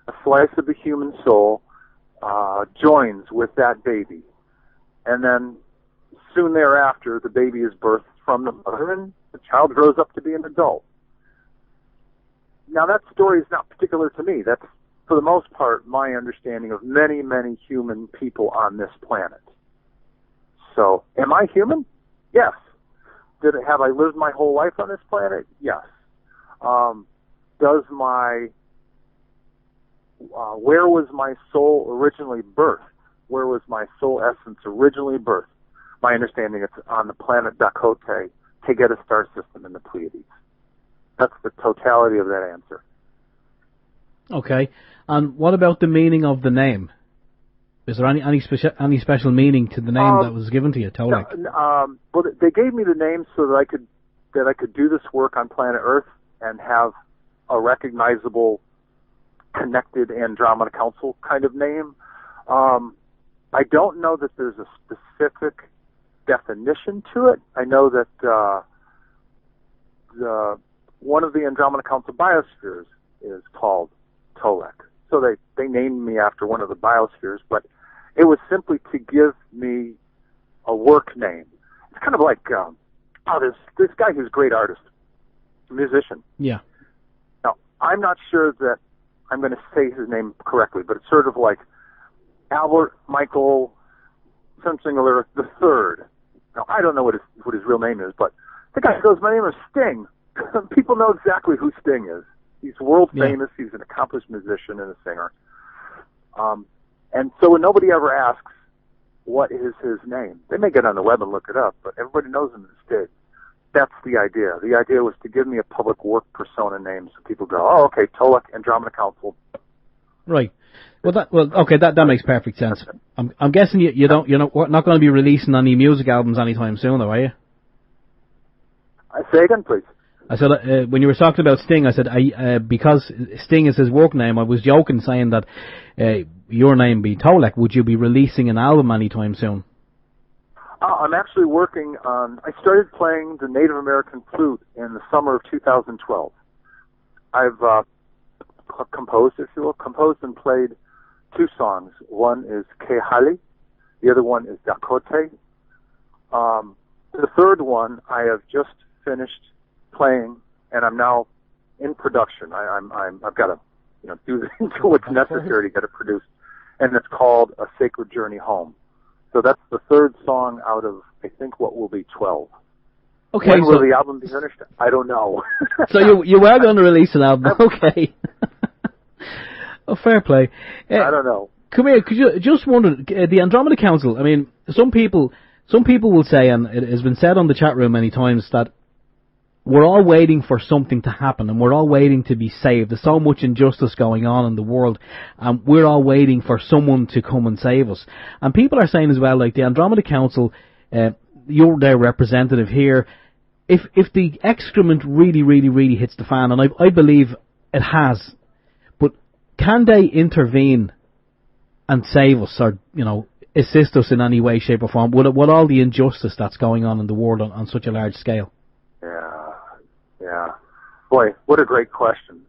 [SPEAKER 6] a slice of the human soul joins with that baby. And then soon thereafter, the baby is birthed from the mother, and the child grows up to be an adult. Now, that story is not particular to me. That's, for the most part, my understanding of many, many human people on this planet. So, am I human? Yes. Have I lived my whole life on this planet? Yes. Where was my soul originally birthed? Where was my soul essence originally birthed? My understanding it's on the planet Dakote, Tegeta star system in the Pleiades. That's the totality of that answer. Okay.
[SPEAKER 2] And what about the meaning of the name? Is there any special meaning to the name that was given to you, Tolec?
[SPEAKER 6] Well, they gave me the name so that I could do this work on planet Earth and have a recognizable, connected Andromeda Council kind of name. I don't know that there's a specific definition to it. I know that one of the Andromeda Council biospheres is called Tolec. So they named me after one of the biospheres, but it was simply to give me a work name. It's kind of like, this guy who's a great artist, a musician.
[SPEAKER 2] Yeah.
[SPEAKER 6] Now, I'm not sure that I'm going to say his name correctly, but it's sort of like Albert Michael Sinsinger the Third. Now, I don't know what his real name is, but the guy goes, my name is Sting. People know exactly who Sting is. He's world famous. Yeah. He's an accomplished musician and a singer. And so when nobody ever asks, what is his name? They may get on the web and look it up, but everybody knows him as Stig. That's the idea. The idea was to give me a public work persona name so people go, oh, okay, Tolec, Andromeda Council.
[SPEAKER 2] Right. Okay, that makes perfect sense. I'm guessing you're not going to be releasing any music albums anytime soon, though, are you?
[SPEAKER 6] Say again, please.
[SPEAKER 2] I said, when you were talking about Sting, I said, because Sting is his work name, I was joking saying that your name being Tolec, would you be releasing an album anytime soon?
[SPEAKER 6] I'm actually working on, I started playing the Native American flute in the summer of 2012. I've composed, if you will, and played 2 songs. One is Kehali, the other one is Dakote. The third one I have just finished playing, and I'm now in production. I've got to do what's necessary to get it produced, and it's called A Sacred Journey Home. So that's the third song out of, I think, what will be 12.
[SPEAKER 2] Okay,
[SPEAKER 6] when will the album be finished? I don't know.
[SPEAKER 2] So you were going to release an album, okay? Oh, fair play.
[SPEAKER 6] I don't know.
[SPEAKER 2] Come here, could you just wonder, the Andromeda Council? I mean, some people will say, and it has been said on the chat room many times, that we're all waiting for something to happen, and we're all waiting to be saved. There's so much injustice going on in the world, and we're all waiting for someone to come and save us. And people are saying as well, like the Andromeda Council, you're their representative here. If the excrement really, really, really hits the fan, and I believe it has, but can they intervene and save us, or assist us in any way, shape, or form with all the injustice that's going on in the world on such a large scale?
[SPEAKER 6] Yeah. Boy, what a great question.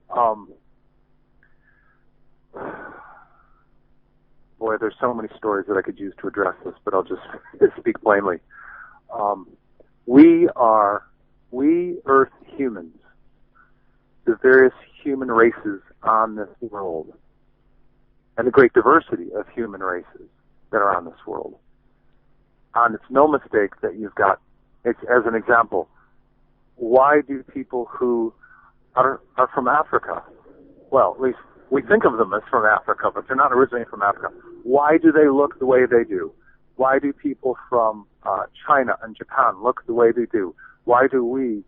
[SPEAKER 6] Boy, there's so many stories that I could use to address this, but I'll just speak plainly. We Earth humans, the various human races on this world, and the great diversity of human races that are on this world. And it's no mistake that you've got, as an example, why do people who are from Africa, well, at least we think of them as from Africa, but they're not originally from Africa. Why do they look the way they do? Why do people from China and Japan look the way they do? Why do we,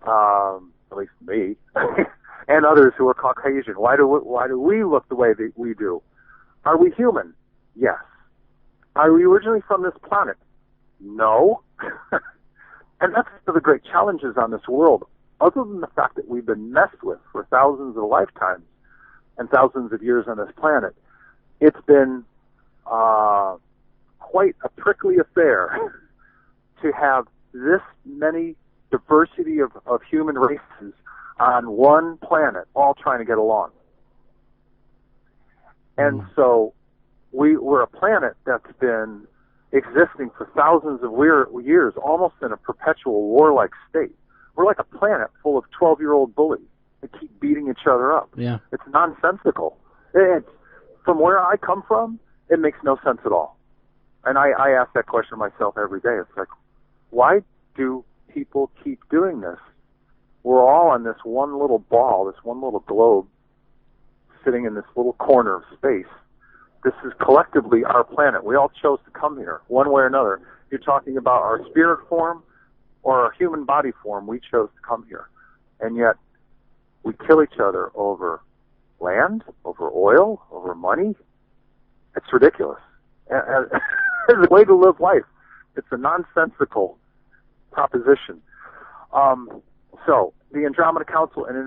[SPEAKER 6] at least me, and others who are Caucasian, why do we look the way that we do? Are we human? Yes. Are we originally from this planet? No. And that's one of the great challenges on this world. Other than the fact that we've been messed with for thousands of lifetimes and thousands of years on this planet, it's been quite a prickly affair to have this many diversity of human races on one planet all trying to get along. And so we're a planet that's been existing for thousands of years, almost in a perpetual warlike state. We're like a planet full of 12-year-old bullies that keep beating each other up.
[SPEAKER 2] Yeah. It's
[SPEAKER 6] nonsensical. From where I come from, it makes no sense at all. And I ask that question myself every day. It's like, why do people keep doing this? We're all on this one little ball, this one little globe, sitting in this little corner of space. This is collectively our planet. We all chose to come here, one way or another. You're talking about our spirit form or our human body form. We chose to come here. And yet, we kill each other over land, over oil, over money. It's ridiculous. It's a way to live life. It's a nonsensical proposition. So, the Andromeda Council and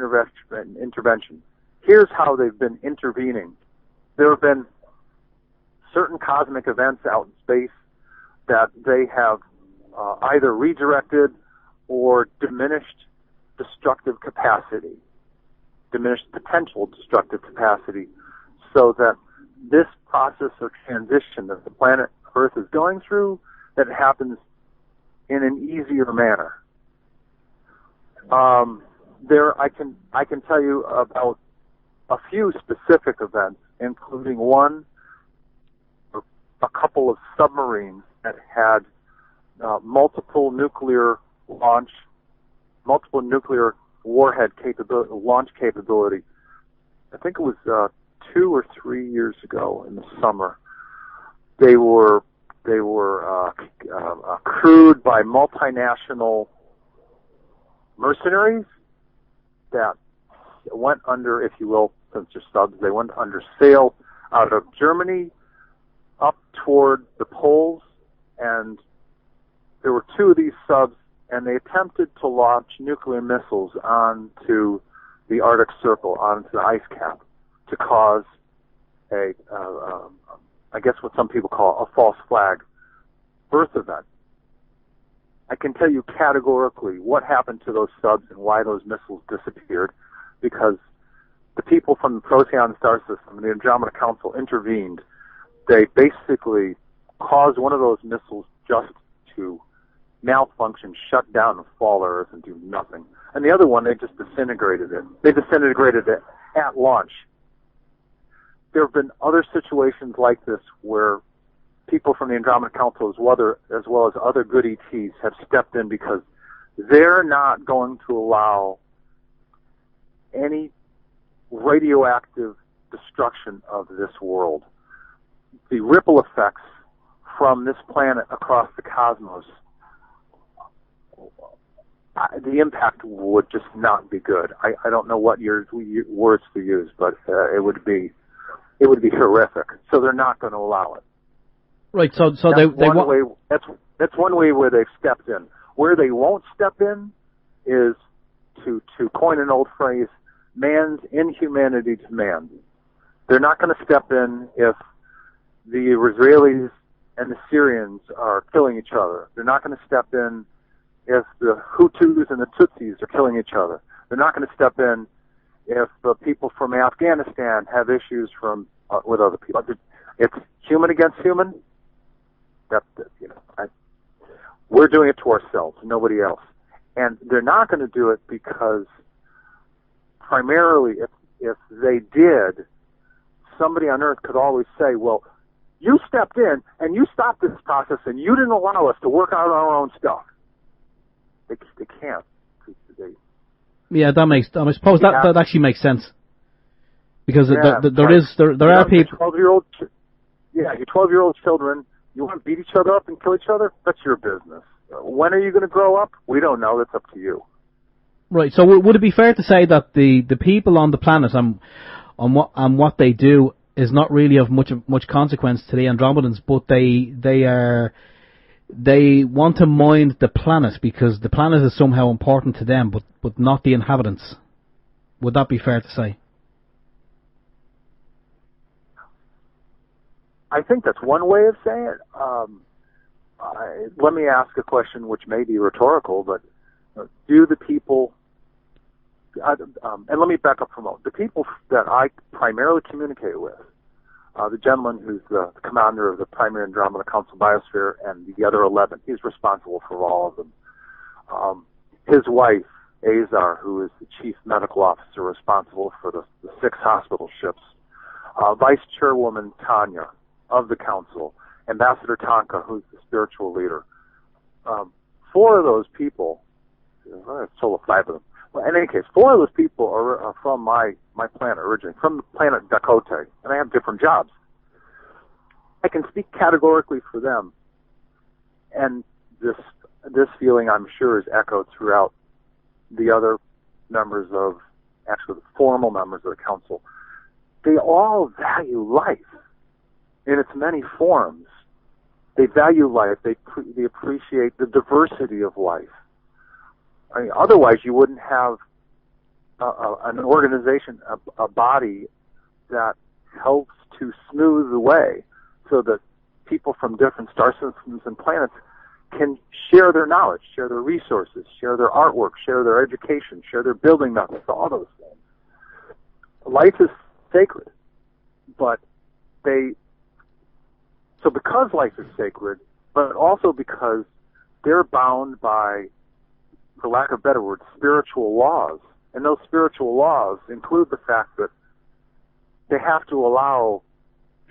[SPEAKER 6] intervention. Here's how they've been intervening. There have been certain cosmic events out in space that they have either redirected or diminished destructive capacity, diminished potential destructive capacity, so that this process of transition that the planet Earth is going through, that it happens in an easier manner. I can tell you about a few specific events, including a couple of submarines that had multiple nuclear warhead launch capability. I think it was 2 or 3 years ago in the summer. They were crewed by multinational mercenaries that went under, if you will, since they're subs, they went under sail out of Germany up toward the poles, and there were 2 of these subs, and they attempted to launch nuclear missiles onto the Arctic Circle, onto the ice cap, to cause I guess what some people call a false flag birth event. I can tell you categorically what happened to those subs and why those missiles disappeared, because the people from the Procyon star system and the Andromeda Council intervened. They basically caused one of those missiles just to malfunction, shut down, and fall to Earth and do nothing. And the other one, they just disintegrated it. They disintegrated it at launch. There have been other situations like this where people from the Andromeda Council as well as other good ETs have stepped in because they're not going to allow any radioactive destruction of this world. The ripple effects from this planet across the cosmos, the impact would just not be good. I don't know what words to use, but it would be horrific. So they're not going to allow it.
[SPEAKER 2] Right. So
[SPEAKER 6] that's one way where they've stepped in. Where they won't step in is to coin an old phrase, man's inhumanity to man. They're not going to step in if the Israelis and the Syrians are killing each other. They're not going to step in if the Hutus and the Tutsis are killing each other. They're not going to step in if the people from Afghanistan have issues with other people. It's human against human. We're doing it to ourselves, nobody else. And they're not going to do it because primarily if they did, somebody on Earth could always say, well, you stepped in and you stopped this process and you didn't allow us to work out our own stuff. They can't.
[SPEAKER 2] Yeah, I suppose that actually makes sense. Because there are people.
[SPEAKER 6] Your 12-year-old children, you want to beat each other up and kill each other? That's your business. When are you going to grow up? We don't know. That's up to you.
[SPEAKER 2] Right. So would it be fair to say that the people on the planet and what they do is not really of much consequence to the Andromedans, but they want to mind the planet because the planet is somehow important to them, but not the inhabitants? Would that be fair to say?
[SPEAKER 6] I think that's one way of saying it. Let me ask a question which may be rhetorical, but do the people, and let me back up for a moment, the people that I primarily communicate with, the gentleman who's the commander of the primary Andromeda Council Biosphere and the other 11, he's responsible for all of them. His wife, Azar, who is the chief medical officer responsible for the 6 hospital ships, Vice Chairwoman Tanya of the Council, Ambassador Tonka, who's the spiritual leader. 4 of those people, it's total 5 of them. Well, in any case, 4 of those people are from my planet originally, from the planet Dakota, and they have different jobs. I can speak categorically for them, and this feeling, I'm sure, is echoed throughout the other members of, actually the formal members of the Council. They all value life in its many forms. They value life. They appreciate the diversity of life. I mean, otherwise, you wouldn't have an organization, a body that helps to smooth the way so that people from different star systems and planets can share their knowledge, share their resources, share their artwork, share their education, share their building methods, all those things. Life is sacred, but so because life is sacred, but also because they're bound by, for lack of better words, spiritual laws. And those spiritual laws include the fact that they have to allow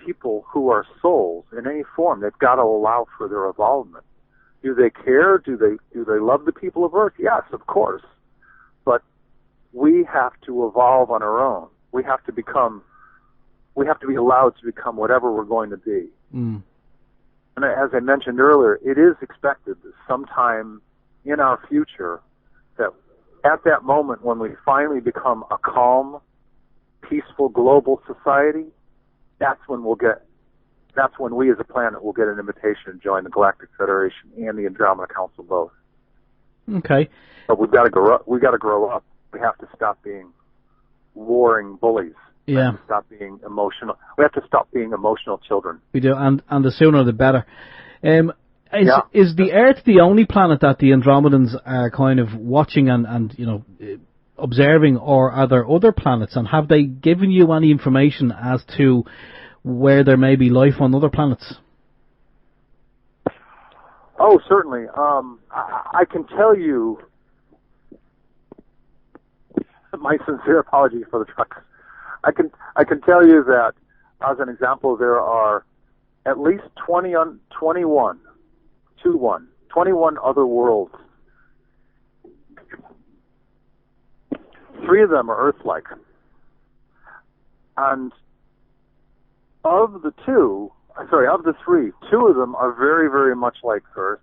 [SPEAKER 6] people who are souls in any form, they've got to allow for their evolvement. Do they care? Do they love the people of Earth? Yes, of course. But we have to evolve on our own. We have to be allowed to become whatever we're going to be.
[SPEAKER 2] Mm.
[SPEAKER 6] And as I mentioned earlier, it is expected that sometime in our future, that at that moment when we finally become a calm, peaceful global society, that's when we as a planet will get an invitation to join the Galactic Federation and the Andromeda Council both.
[SPEAKER 2] Okay.
[SPEAKER 6] But we've got to grow up. We have to stop being warring bullies.
[SPEAKER 2] Yeah.
[SPEAKER 6] We have to stop being emotional. We have to stop being emotional children.
[SPEAKER 2] We do, and the sooner the better. Is the Earth the only planet that the Andromedans are kind of watching and observing, or are there other planets? And have they given you any information as to where there may be life on other planets?
[SPEAKER 6] Oh, certainly. I can tell you, my sincere apologies for the trucks. I can tell you that, as an example, there are at least 21 other worlds. 3 of them are Earth-like. And of the 3, 2 of them are very, very much like Earth.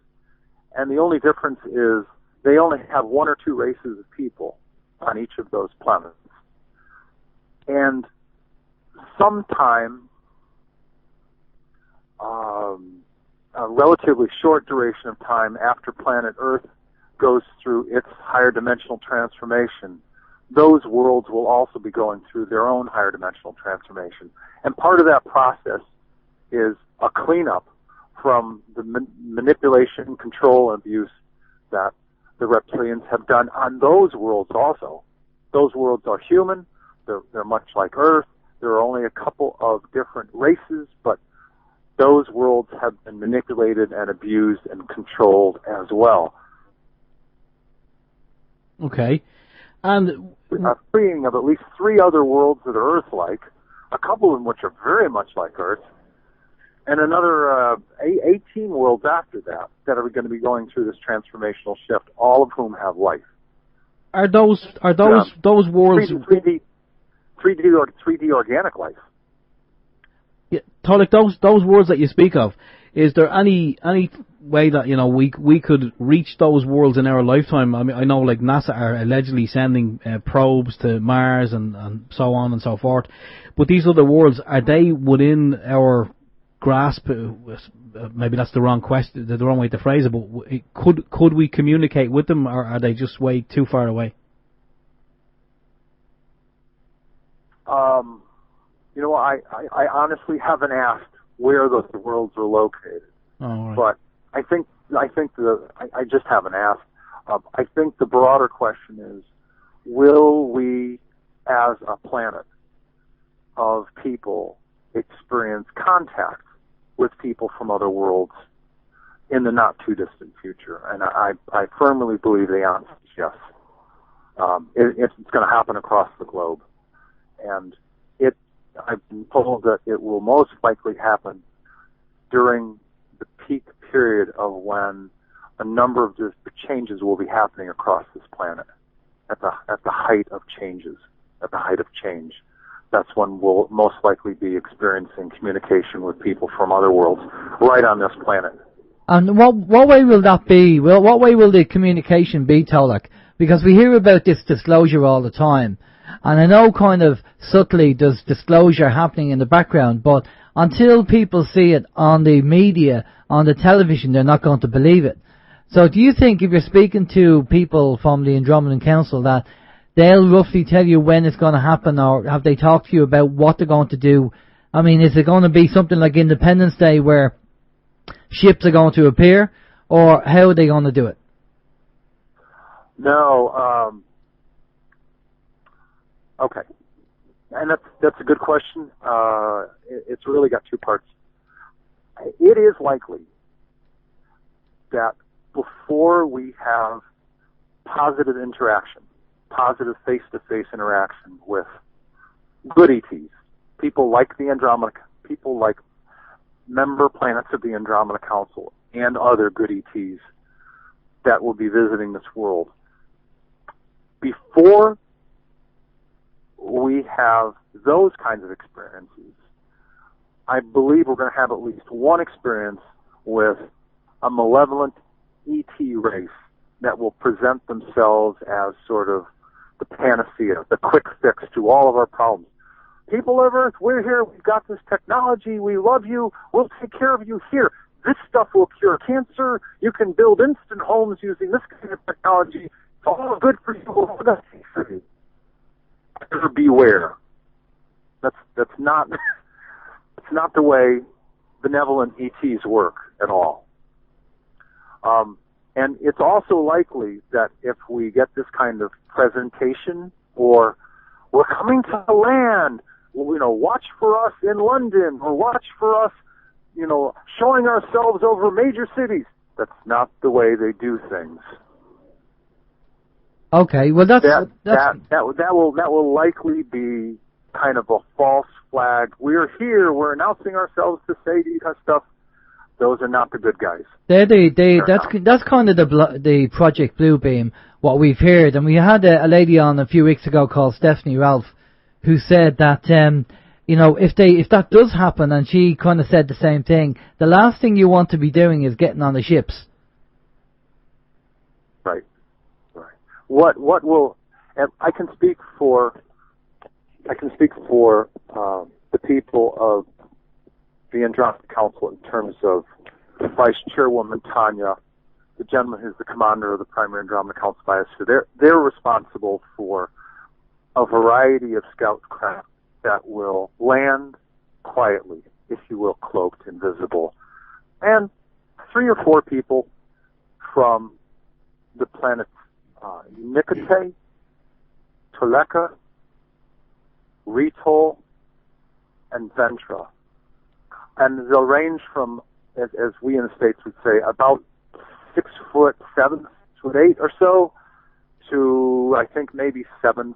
[SPEAKER 6] And the only difference is they only have 1 or 2 races of people on each of those planets. And sometime, a relatively short duration of time after planet Earth goes through its higher dimensional transformation, those worlds will also be going through their own higher dimensional transformation. And part of that process is a cleanup from the manipulation, control, and abuse that the reptilians have done on those worlds also. Those worlds are human. They're much like Earth. There are only a couple of different races, but those worlds have been manipulated and abused and controlled as well.
[SPEAKER 2] Okay. And
[SPEAKER 6] a freeing of at least 3 other worlds that are Earth-like, a couple of them which are very much like Earth, and another 18 worlds after that are going to be going through this transformational shift, all of whom have life.
[SPEAKER 2] Are those worlds
[SPEAKER 6] 3D organic life?
[SPEAKER 2] Yeah, Tolec, those worlds that you speak of, is there any way that we could reach those worlds in our lifetime? I mean, I know like NASA are allegedly sending probes to Mars and so on and so forth, but these other worlds, are they within our grasp? Maybe that's the wrong question, the wrong way to phrase it. But could we communicate with them, or are they just way too far away?
[SPEAKER 6] I honestly haven't asked where those worlds are located.
[SPEAKER 2] Oh, right.
[SPEAKER 6] But I just haven't asked. I think the broader question is, will we, as a planet of people, experience contact with people from other worlds in the not too distant future? And I firmly believe the answer is yes. It's going to happen across the globe, and I've been told that it will most likely happen during the peak period of when a number of the changes will be happening across this planet. At the height of changes, at the height of change, that's when we'll most likely be experiencing communication with people from other worlds right on this planet.
[SPEAKER 1] And what way will that be? Well, what way will the communication be, Tolec? Because we hear about this disclosure all the time. And I know kind of subtly there's disclosure happening in the background, but until people see it on the media, on the television, they're not going to believe it. So do you think if you're speaking to people from the Andromedan Council that they'll roughly tell you when it's going to happen, or have they talked to you about what they're going to do? I mean, is it going to be something like Independence Day where ships are going to appear, or how are they going to do it?
[SPEAKER 6] No, okay. And that's a good question. It's really got 2 parts. It is likely that before we have positive interaction, positive face-to-face interaction with good ETs, people like the Andromeda, people like member planets of the Andromeda Council and other good ETs that will be visiting this world, before we have those kinds of experiences, I believe we're going to have at least one experience with a malevolent ET race that will present themselves as sort of the panacea, the quick fix to all of our problems. People of Earth, we're here, we've got this technology, we love you, we'll take care of you here. This stuff will cure cancer, you can build instant homes using this kind of technology. It's all good for you, we're going to take for you. Better beware. That's not it's not the way benevolent ETs work at all. And it's also likely that if we get this kind of presentation, or we're coming to land, watch for us in London, or watch for us, showing ourselves over major cities. That's not the way they do things.
[SPEAKER 1] Okay, well
[SPEAKER 6] that will likely be kind of a false flag. We're here. We're announcing ourselves to say these kind of stuff. Those are not the good guys.
[SPEAKER 1] That's kind of the Project Bluebeam, what we've heard. And we had a lady on a few weeks ago called Stephanie Ralph, who said that if that does happen, and she kind of said the same thing, the last thing you want to be doing is getting on the ships.
[SPEAKER 6] Right. What will? And I can speak for the people of the Andromeda Council in terms of the Vice Chairwoman Tanya, the gentleman who's the commander of the primary Andromeda Council Biosphere. They're responsible for a variety of scout craft that will land quietly, if you will, cloaked, invisible, and 3 or 4 people from the planets Nukes, Tolec, Retol, and Ventra. And they'll range from, as we in the States would say, about 6'7", 6'8" or so, to I think maybe 7'8",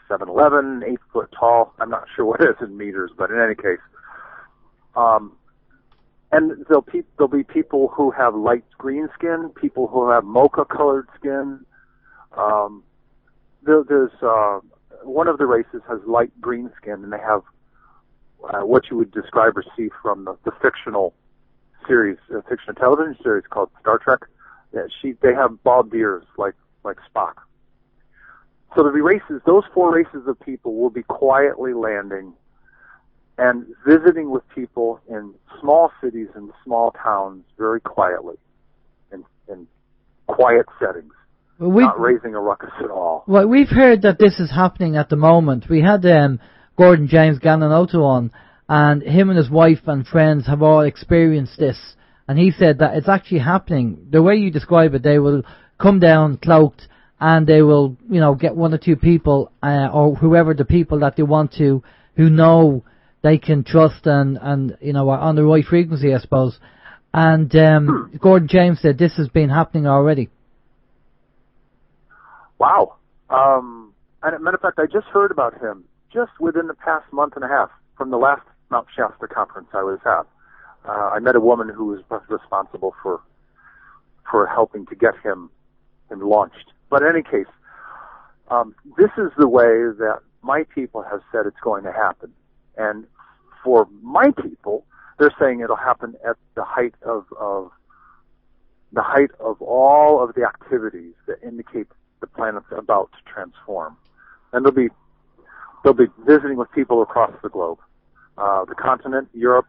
[SPEAKER 6] 7'11", 8 foot tall. I'm not sure what it is in meters, but in any case, and there'll be people who have light green skin, people who have mocha colored skin. There's one of the races has light green skin, and they have what you would describe or see from the fictional series, fictional television series called Star Trek. They have bald ears like Spock. So there'll be races. Those 4 races of people will be quietly landing and visiting with people in small cities and small towns very quietly, in quiet settings, not raising a ruckus at all.
[SPEAKER 1] Well, we've heard that this is happening at the moment. We had Gordon James Gananoto on, and him and his wife and friends have all experienced this, and he said that it's actually happening. The way you describe it, they will come down cloaked, and they will, get 1 or 2 people, or whoever the people that they want to, who know they can trust and are on the right frequency, I suppose. And Gordon James said this has been happening already.
[SPEAKER 6] Wow. And as a matter of fact, I just heard about him just within the past month and a half from the last Mount Shasta conference I was at. I met a woman who was responsible for helping to get him launched. But in any case, this is the way that my people have said it's going to happen. And for my people, they're saying it'll happen at the height of all of the activities that indicate the planet's about to transform. And they'll be visiting with people across the globe, the continent, Europe,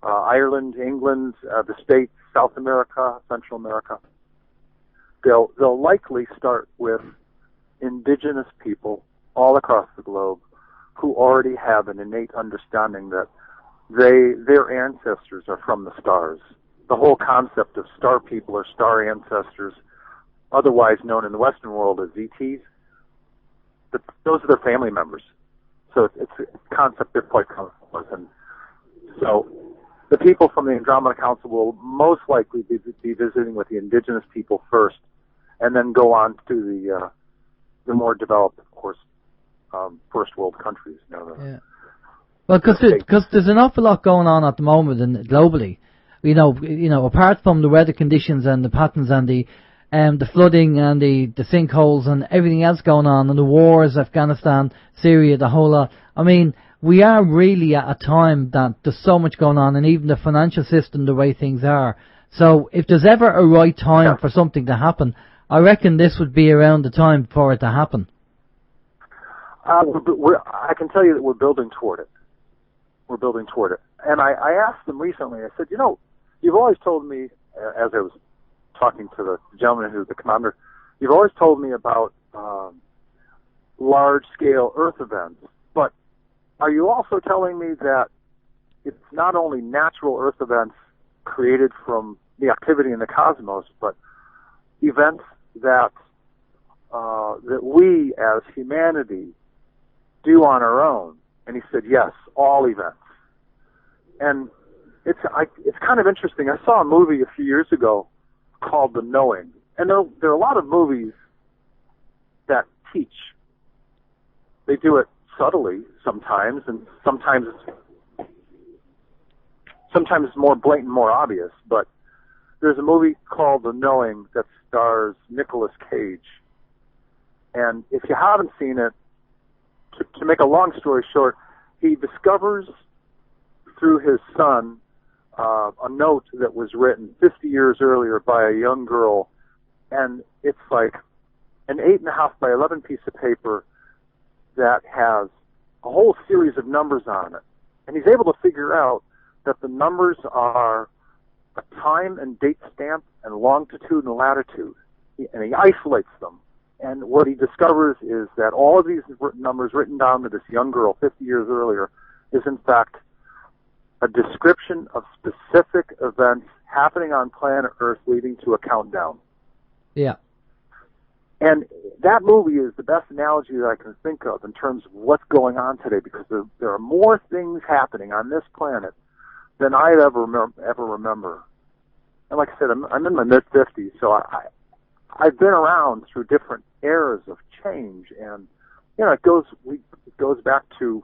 [SPEAKER 6] Ireland, England, the States, South America, Central America. They'll likely start with indigenous people all across the globe who already have an innate understanding that their ancestors are from the stars. The whole concept of star people or star ancestors, otherwise known in the Western world as ETs, those are their family members. So it's a concept they're quite comfortable with. And so the people from the Andromeda Council will most likely be visiting with the indigenous people first, and then go on to the more developed, of course, first world countries.
[SPEAKER 1] Yeah. Well, because there's an awful lot going on at the moment and globally. Apart from the weather conditions and the patterns and the flooding and the sinkholes and everything else going on, and the wars, Afghanistan, Syria, the whole lot. I mean, we are really at a time that there's so much going on, and even the financial system, the way things are. So if there's ever a right time for something to happen, I reckon this would be around the time for it to happen.
[SPEAKER 6] I can tell you that we're building toward it. We're building toward it. And I asked them recently, I said, you've always told me, as I was talking to the gentleman who's the commander, you've always told me about large-scale Earth events, but are you also telling me that it's not only natural Earth events created from the activity in the cosmos, but events that that we as humanity do on our own. And he said, yes, all events. And it's kind of interesting. I saw a movie a few years ago called The Knowing. And there are a lot of movies that teach. They do it subtly sometimes, and sometimes it's more blatant, more obvious. But there's a movie called The Knowing that stars Nicolas Cage. And if you haven't seen it, to make a long story short, he discovers through his son a note that was written 50 years earlier by a young girl, and it's like an 8.5 by 11 piece of paper that has a whole series of numbers on it. And he's able to figure out that the numbers are a time and date stamp and longitude and latitude, and he isolates them. And what he discovers is that all of these numbers written down to this young girl 50 years earlier is in fact a description of specific events happening on planet Earth leading to a countdown.
[SPEAKER 1] Yeah.
[SPEAKER 6] And that movie is the best analogy that I can think of in terms of what's going on today, because there are more things happening on this planet than I'd ever remember. And like I said, I'm in my mid-50s, so I've been around through different eras of change, and it goes back to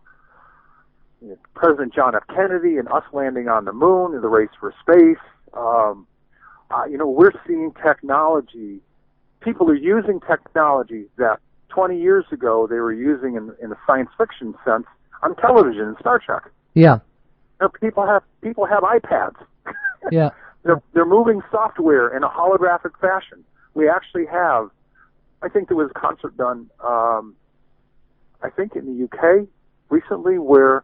[SPEAKER 6] President John F. Kennedy and us landing on the moon and the race for space. We're seeing technology. People are using technology that 20 years ago they were using in a science fiction sense on television in Star Trek.
[SPEAKER 1] Yeah.
[SPEAKER 6] People have iPads.
[SPEAKER 1] Yeah.
[SPEAKER 6] They're moving software in a holographic fashion. We actually have, I think there was a concert done, I think in the UK recently, where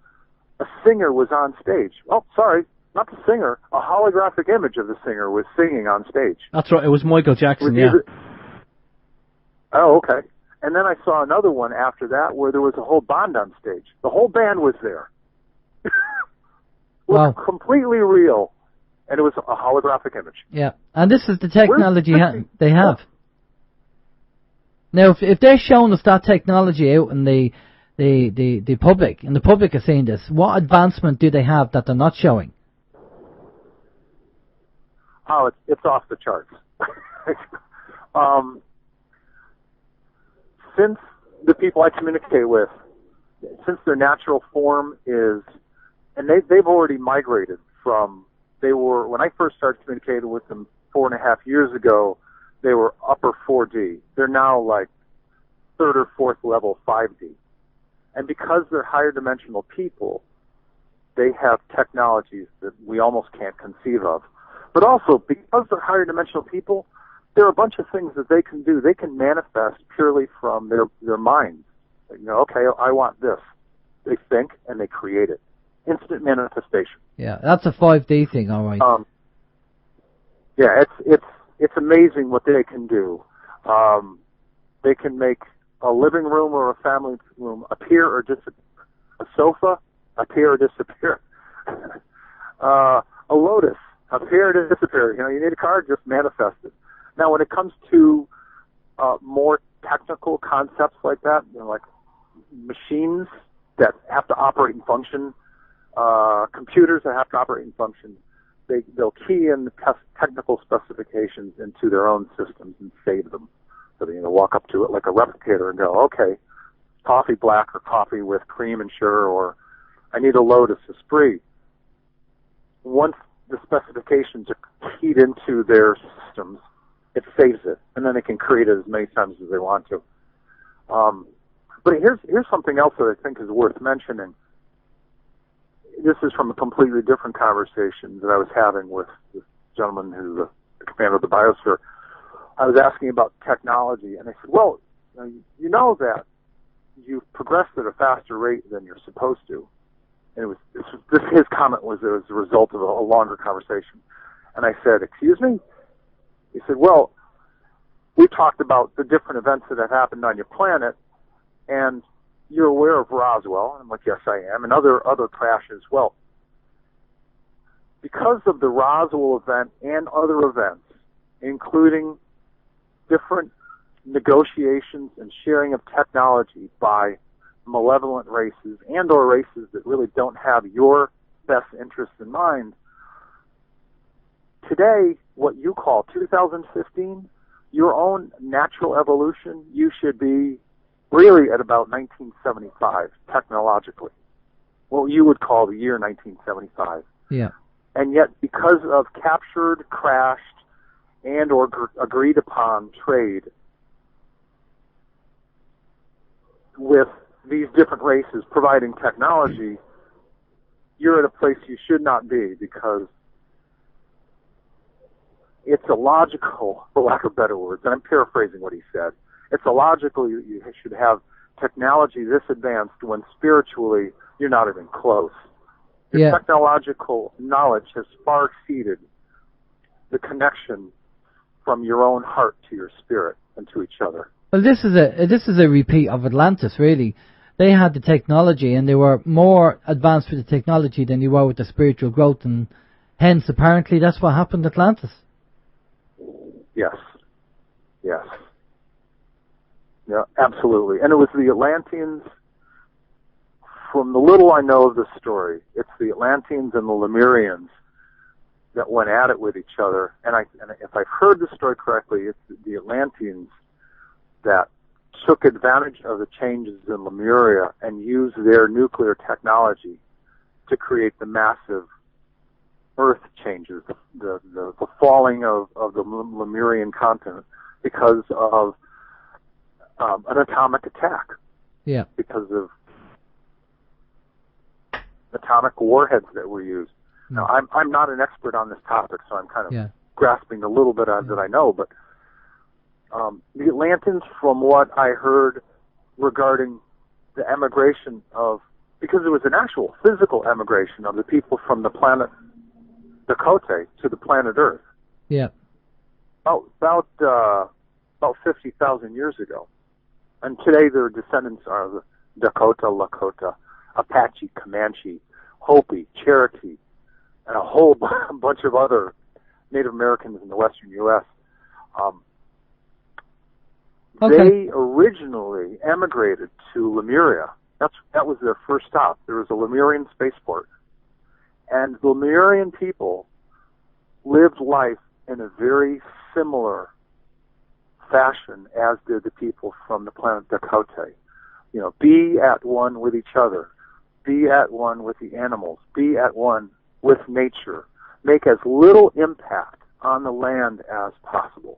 [SPEAKER 6] a singer was on stage. Oh, sorry, not the singer. A holographic image of the singer was singing on stage.
[SPEAKER 2] That's right. It was Michael Jackson, yeah.
[SPEAKER 6] Oh, okay. And then I saw another one after that where there was a whole band on stage. The whole band was there.
[SPEAKER 1] Wow.
[SPEAKER 6] Completely real. And it was a holographic image.
[SPEAKER 1] Yeah, and this is the technology they have. Now, if they're showing us that technology out in the public, and the public is seeing this, what advancement do they have that they're not showing?
[SPEAKER 6] Oh, it's off the charts. Since the people I communicate with, since their natural form is, and they've already migrated from. They were, when I first started communicating with them 4.5 years ago, they were upper 4D. They're now like third or fourth level 5D. And because they're higher dimensional people, they have technologies that we almost can't conceive of. But also, because they're higher dimensional people, there are a bunch of things that they can do. They can manifest purely from their minds. Okay, I want this. They think and they create it. Instant manifestation.
[SPEAKER 1] Yeah, that's a 5D thing, all right.
[SPEAKER 6] Yeah, it's amazing what they can do. They can make a living room or a family room appear or disappear. A sofa appear or disappear. A lotus appear or disappear. You need a car, just manifest it. Now, when it comes to more technical concepts like that, like machines that have to operate and function. Computers that have to operate and function, they'll key in the technical specifications into their own systems and save them. So they walk up to it like a replicator and go, okay, coffee black or coffee with cream and sugar, or I need a Lotus Esprit. Once the specifications are keyed into their systems, it saves it, and then they can create it as many times as they want to. But here's something else that I think is worth mentioning. This is from a completely different conversation that I was having with this gentleman who's the commander of the biosphere. I was asking about technology, and I said, well, you know that you've progressed at a faster rate than you're supposed to. And his comment was it was a result of a longer conversation. And I said, excuse me? He said, well, we talked about the different events that have happened on your planet, and you're aware of Roswell. And I'm like, yes, I am, and other crashes. Well, because of the Roswell event and other events, including different negotiations and sharing of technology by malevolent races and or races that really don't have your best interests in mind, today, what you call 2015, your own natural evolution, you should be really at about 1975, technologically. What you would call the year 1975.
[SPEAKER 1] Yeah.
[SPEAKER 6] And yet, because of captured, crashed, and or agreed upon trade with these different races providing technology, you're at a place you should not be, because it's illogical, for lack of better words, and I'm paraphrasing what he said, it's illogical you should have technology this advanced when spiritually you're not even close. Your technological knowledge has far exceeded the connection from your own heart to your spirit and to each other.
[SPEAKER 1] Well, this is a repeat of Atlantis, really. They had the technology, and they were more advanced with the technology than you were with the spiritual growth, and hence, apparently, that's what happened to Atlantis.
[SPEAKER 6] Yes. Yes. Yeah, absolutely. And it was the Atlanteans, from the little I know of the story, it's the Atlanteans and the Lemurians that went at it with each other. And if I've heard the story correctly, it's the Atlanteans that took advantage of the changes in Lemuria and used their nuclear technology to create the massive Earth changes, the falling of the Lemurian continent because of an atomic attack.
[SPEAKER 1] Yeah.
[SPEAKER 6] Because of atomic warheads that were used. Now, I'm not an expert on this topic, so I'm kind of grasping a little bit of that I know, but the Atlanteans, from what I heard regarding the emigration of, because it was an actual physical emigration of the people from the planet Dakota to the planet Earth.
[SPEAKER 1] Yeah.
[SPEAKER 6] About 50,000 years ago. And today their descendants are the Dakota, Lakota, Apache, Comanche, Hopi, Cherokee, and a whole bunch of other Native Americans in the western U.S. They originally emigrated to Lemuria. That was their first stop. There was a Lemurian spaceport. And the Lemurian people lived life in a very similar fashion as did the people from the planet Dakota. You know, be at one with each other, be at one with the animals, be at one with nature, make as little impact on the land as possible.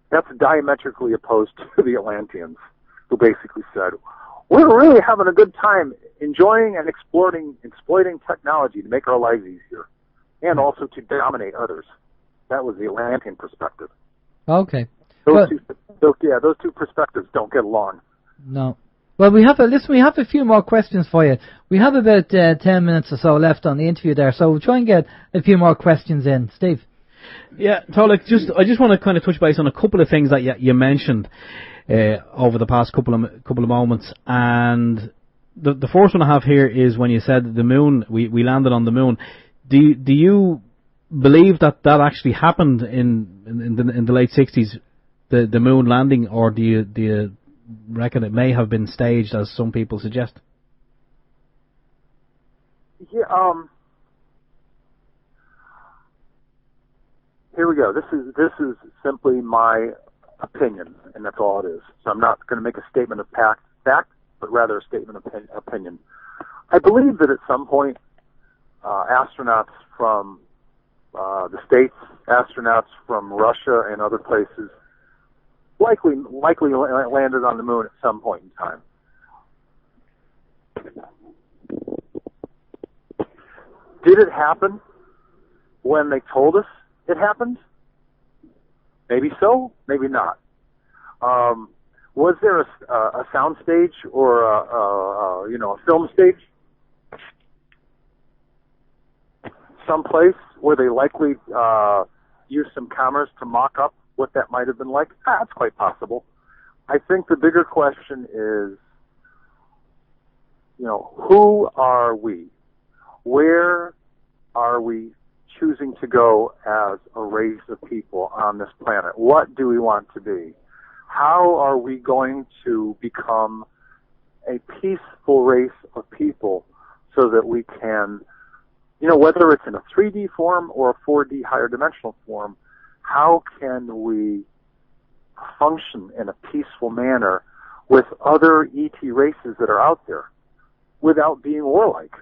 [SPEAKER 6] That's diametrically opposed to the Atlanteans, who basically said, we're really having a good time enjoying and exploiting technology to make our lives easier, and also to dominate others. That was the Atlantean perspective.
[SPEAKER 1] Okay.
[SPEAKER 6] Those two perspectives don't get along.
[SPEAKER 1] No. Well, we have a few more questions for you. We have about 10 minutes or so left on the interview there, so we'll try and get a few more questions in. Steve?
[SPEAKER 2] Yeah, Tolec, I just want to kind of touch base on a couple of things that you mentioned over the past couple of moments, and the first one I have here is when you said the moon, we landed on the moon. Do you believe that actually happened in the late 60s, the moon landing, or do you reckon it may have been staged, as some people suggest?
[SPEAKER 6] Yeah. Here we go. This is simply my opinion, and that's all it is. So I'm not going to make a statement of fact, but rather a statement of opinion. I believe that at some point, astronauts from the States, astronauts from Russia and other places, likely landed on the moon at some point in time. Did it happen when they told us it happened? Maybe so, maybe not. Was there a sound stage or a film stage someplace where they likely used some cameras to mock up what that might have been like? That's quite possible. I think the bigger question is, who are we? Where are we choosing to go as a race of people on this planet? What do we want to be? How are we going to become a peaceful race of people so that we can, whether it's in a 3D form or a 4D higher dimensional form, how can we function in a peaceful manner with other ET races that are out there without being warlike?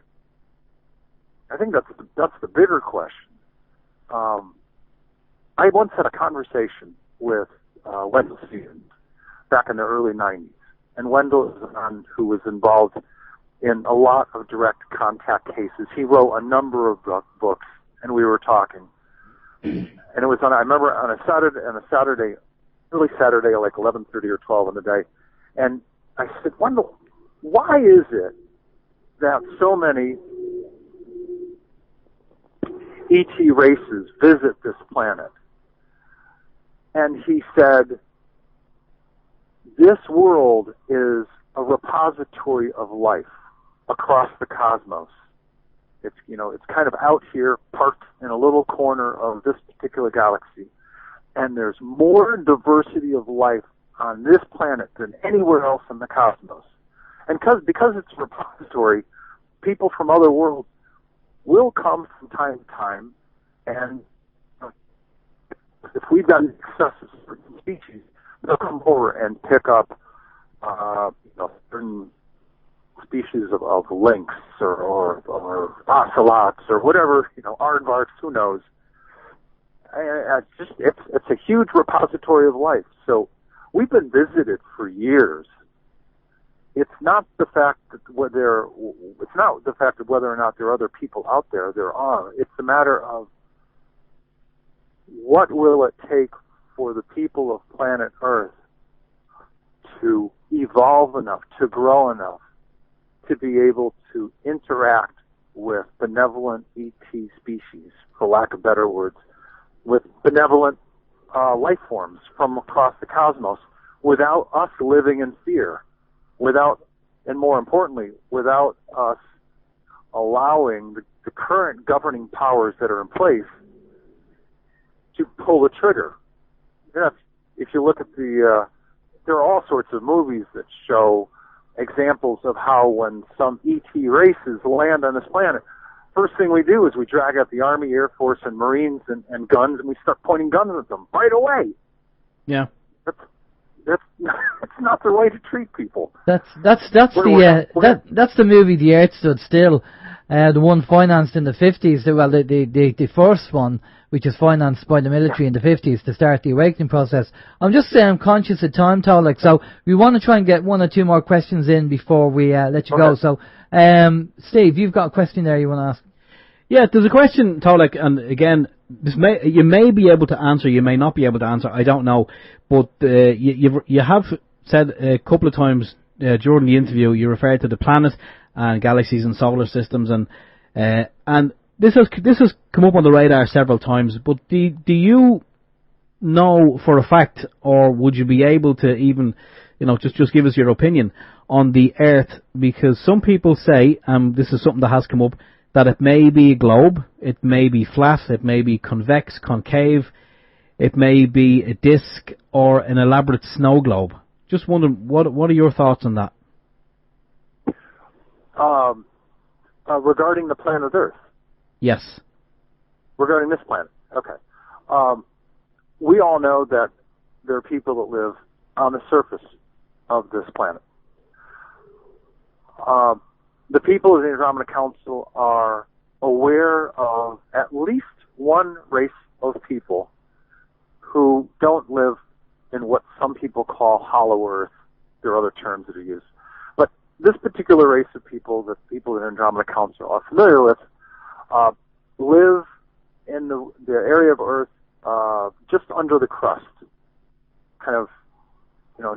[SPEAKER 6] I think that's the bigger question. I once had a conversation with Wendell Stevens back in the early 90s. And Wendell is a man who was involved in a lot of direct contact cases. He wrote a number of books, and we were talking. And it was I remember on a Saturday, early Saturday, like 11:30 or 12 in the day. And I said, Wendell, why is it that so many ET races visit this planet? And he said, this world is a repository of life across the cosmos. It's kind of out here, parked in a little corner of this particular galaxy. And there's more diversity of life on this planet than anywhere else in the cosmos. And because it's a repository, people from other worlds will come from time to time, and if we've got an excess of certain species, they'll come over and pick up certain species of lynx or ocelots or whatever, aardvarks, who knows. It's a huge repository of life. So we've been visited for years. It's not the fact that whether or not there are other people out there. There are. It's a matter of what will it take for the people of planet Earth to evolve enough, to grow enough, to be able to interact with benevolent ET species, for lack of better words, with benevolent life forms from across the cosmos, without us living in fear, and more importantly, without us allowing the current governing powers that are in place to pull the trigger. If you look at there are all sorts of movies that show examples of how when some ET races land on this planet, first thing we do is we drag out the Army, Air Force, and Marines and guns, and we start pointing guns at them right away.
[SPEAKER 2] Yeah.
[SPEAKER 6] That's not the way to treat people.
[SPEAKER 1] That's the movie The Earth Stood Still, the one financed in the 50s. Well, the first one, which is financed by the military in the 50s to start the awakening process. I'm just saying I'm conscious of time, Tolec, so we want to try and get one or two more questions in before we let you go. So, Steve, you've got a question there you want to ask?
[SPEAKER 2] Yeah, there's a question, Tolec, and again, you may be able to answer, you may not be able to answer, I don't know, but you have said a couple of times during the interview, you referred to the planet and galaxies and solar systems, and this has come up on the radar several times, but do you know for a fact, or would you be able to even, just give us your opinion on the Earth? Because some people say, this is something that has come up, that it may be a globe, it may be flat, it may be convex, concave, it may be a disk or an elaborate snow globe. Just wondering, what are your thoughts on that?
[SPEAKER 6] Regarding the planet Earth?
[SPEAKER 2] Yes.
[SPEAKER 6] Regarding this planet, okay. We all know that there are people that live on the surface of this planet. The people of the Andromeda Council are aware of at least one race of people who don't live in what some people call hollow Earth. There are other terms that are used. But this particular race of people that people in the Andromeda Council are familiar with live in the area of Earth just under the crust, kind of,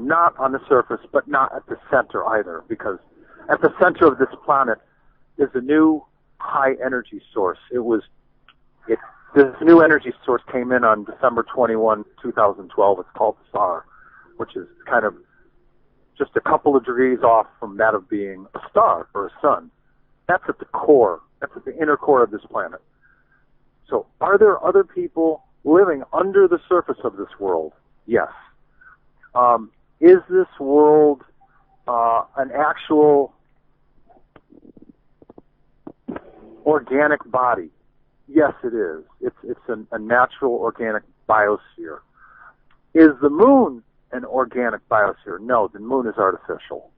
[SPEAKER 6] not on the surface, but not at the center either, because at the center of this planet is a new high energy source. This new energy source came in on December 21, 2012. It's called the SAR, which is kind of just a couple of degrees off from that of being a star or a sun. That's at the core. That's at the inner core of this planet. So are there other people living under the surface of this world? Yes. Is this world an actual organic body? Yes, it is. It's a natural organic biosphere. Is the moon an organic biosphere? No, the moon is artificial.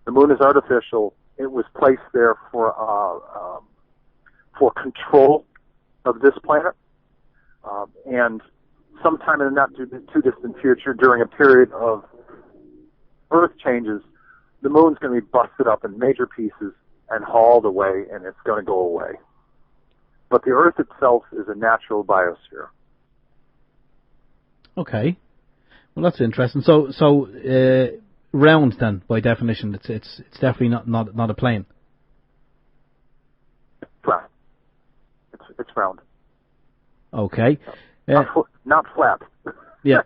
[SPEAKER 6] The moon is artificial. It was placed there for control of this planet. And sometime in the not too distant future, during a period of Earth changes, the moon's going to be busted up in major pieces and hauled away, and it's going to go away. But the Earth itself is a natural biosphere.
[SPEAKER 2] Okay. Well, that's interesting. So round then, by definition, it's definitely not a plane.
[SPEAKER 6] Flat. It's round.
[SPEAKER 2] Okay.
[SPEAKER 6] Not flat.
[SPEAKER 2] Yeah.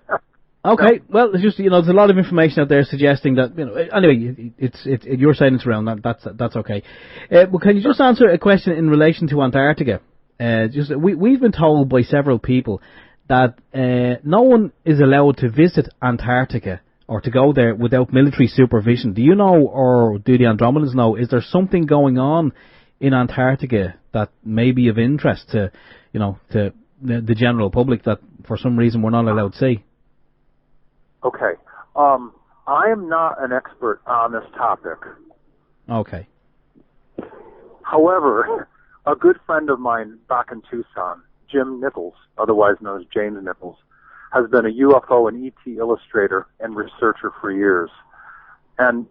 [SPEAKER 2] Okay. Well, it's just there's a lot of information out there suggesting that Anyway, you're saying it's round. That's okay. Well, can you just answer a question in relation to Antarctica? We've been told by several people that no one is allowed to visit Antarctica or to go there without military supervision. Do you know, or do the Andromedans know, is there something going on in Antarctica that may be of interest to the general public that for some reason we're not allowed to see?
[SPEAKER 6] Okay. I am not an expert on this topic.
[SPEAKER 2] Okay.
[SPEAKER 6] However, a good friend of mine back in Tucson, Jim Nichols, otherwise known as James Nichols, has been a UFO and ET illustrator and researcher for years. And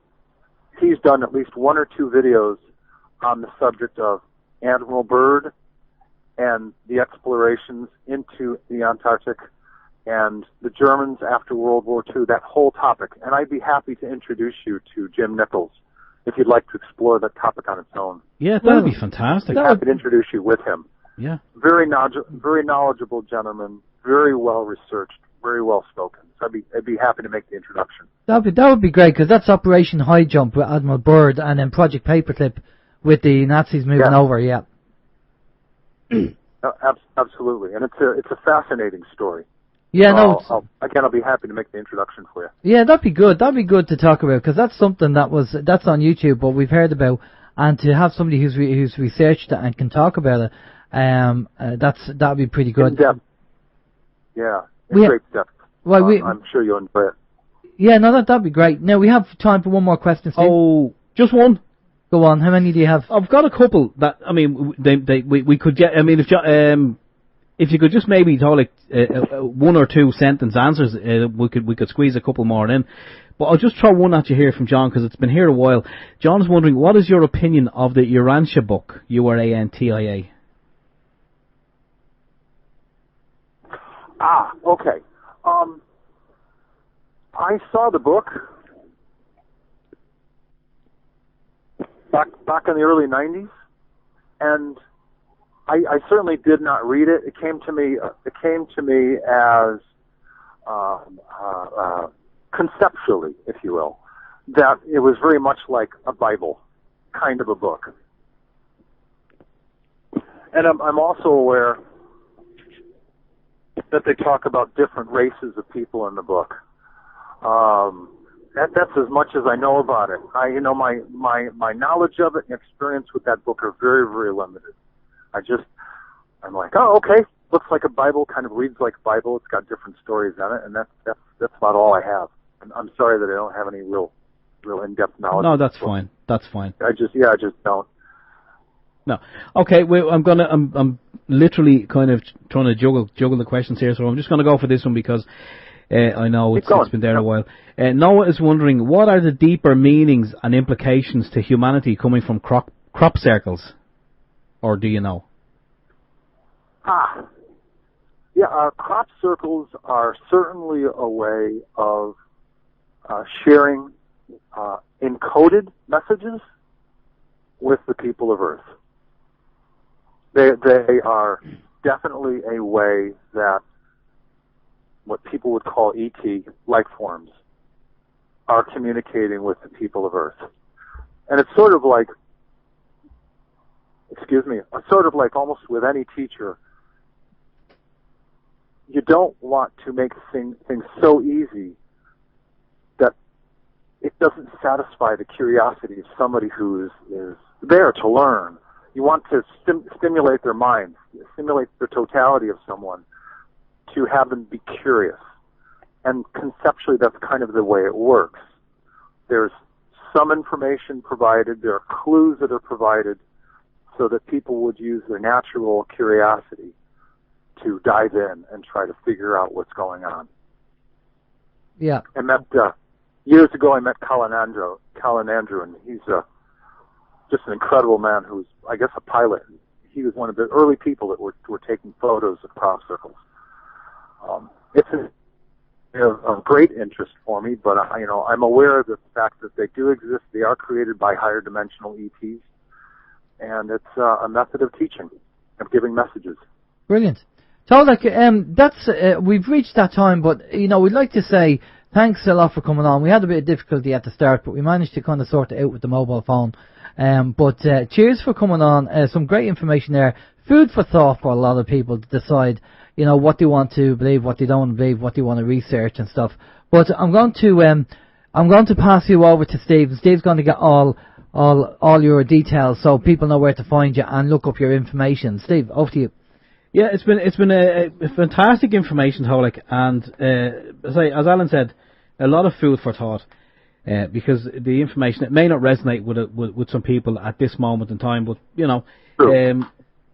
[SPEAKER 6] he's done at least one or two videos on the subject of Admiral Byrd and the explorations into the Antarctic and the Germans after World War II, that whole topic. And I'd be happy to introduce you to Jim Nichols if you'd like to explore that topic on its own.
[SPEAKER 2] Yeah, that would be fantastic.
[SPEAKER 6] I'd be happy to introduce you with him.
[SPEAKER 2] Yeah.
[SPEAKER 6] Very knowledgeable gentleman, very well researched, very well spoken. So I'd be happy to make the introduction.
[SPEAKER 1] That would be great, because that's Operation High Jump with Admiral Byrd, and then Project Paperclip with the Nazis moving over. Yeah.
[SPEAKER 6] Absolutely, and it's a fascinating story.
[SPEAKER 1] Yeah,
[SPEAKER 6] I'll be happy to make the introduction for you.
[SPEAKER 1] Yeah, that'd be good. That'd be good to talk about, because that's something that's on YouTube, but we've heard about, and to have somebody who's researched it and can talk about it, that'd be pretty good.
[SPEAKER 6] In depth. Yeah, great depth.
[SPEAKER 1] Well,
[SPEAKER 6] I'm sure you'll enjoy it.
[SPEAKER 1] Yeah, no, that'd be great. Now we have time for one more question, Steve.
[SPEAKER 2] Oh, just one.
[SPEAKER 1] Go on. How many do you have?
[SPEAKER 2] I've got a couple that we could get. I mean, if you could just maybe Tolec one or two sentence answers, we could squeeze a couple more in. But I'll just throw one at you here from John, because it's been here a while. John's wondering, what is your opinion of the Urantia book? Urantia.
[SPEAKER 6] Okay. I saw the book back in the early 90s, and I certainly did not read it. It came to me as conceptually, if you will, that it was very much like a Bible kind of a book. And I'm also aware that they talk about different races of people in the book. That's as much as I know about it. My knowledge of it and experience with that book are very, very limited. I'm like, oh, okay, looks like a Bible, kind of reads like a Bible. It's got different stories in it, and that's about all I have. I'm sorry that I don't have any real in-depth knowledge.
[SPEAKER 2] No, that's fine. That's fine.
[SPEAKER 6] I just don't.
[SPEAKER 2] No. Okay, well, I'm literally kind of trying to juggle the questions here, so I'm just going to go for this one because I know it's been there a while. Noah is wondering, what are the deeper meanings and implications to humanity coming from crop circles? Or do you know?
[SPEAKER 6] Crop circles are certainly a way of sharing encoded messages with the people of Earth. They are definitely a way that what people would call ET life forms are communicating with the people of Earth. And it's sort of like almost with any teacher, you don't want to make things so easy that it doesn't satisfy the curiosity of somebody who is there to learn. You want to stimulate their minds, stimulate the totality of someone to have them be curious. And conceptually, that's kind of the way it works. There's some information provided, there are clues that are provided so that people would use their natural curiosity to dive in and try to figure out what's going on.
[SPEAKER 1] Yeah.
[SPEAKER 6] I met, years ago, I met Colin Andrew, and he's just an incredible man who's, I guess, a pilot. He was one of the early people that were taking photos of crop circles. It's of great interest for me, but I'm aware of the fact that they do exist. They are created by higher dimensional ETs, and it's a method of teaching, of giving messages.
[SPEAKER 1] Brilliant. Tolec, we've reached that time, but we'd like to say thanks a lot for coming on. We had a bit of difficulty at the start, but we managed to kind of sort it out with the mobile phone. But cheers for coming on. Some great information there. Food for thought for a lot of people to decide, what they want to believe, what they don't want to believe, what they want to research and stuff. But I'm going to pass you over to Steve. Steve's going to get all your details so people know where to find you and look up your information. Steve, over to you.
[SPEAKER 2] Yeah, it's been a fantastic information, Tolec, and as Alan said, a lot of food for thought. Because the information, it may not resonate with some people at this moment in time, but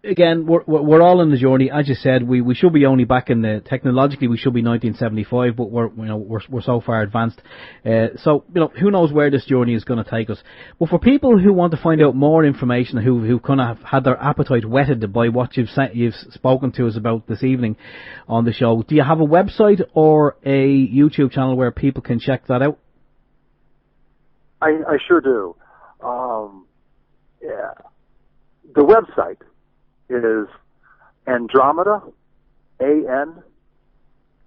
[SPEAKER 2] again, we're all on the journey. As you said, we should be only back in technologically we should be 1975, but we're so far advanced. So who knows where this journey is going to take us. But for people who want to find out more information, who kind of have had their appetite whetted by what you've spoken to us about this evening on the show, do you have a website or a YouTube channel where people can check that out?
[SPEAKER 6] I sure do. Yeah. The website is Andromeda, A-N,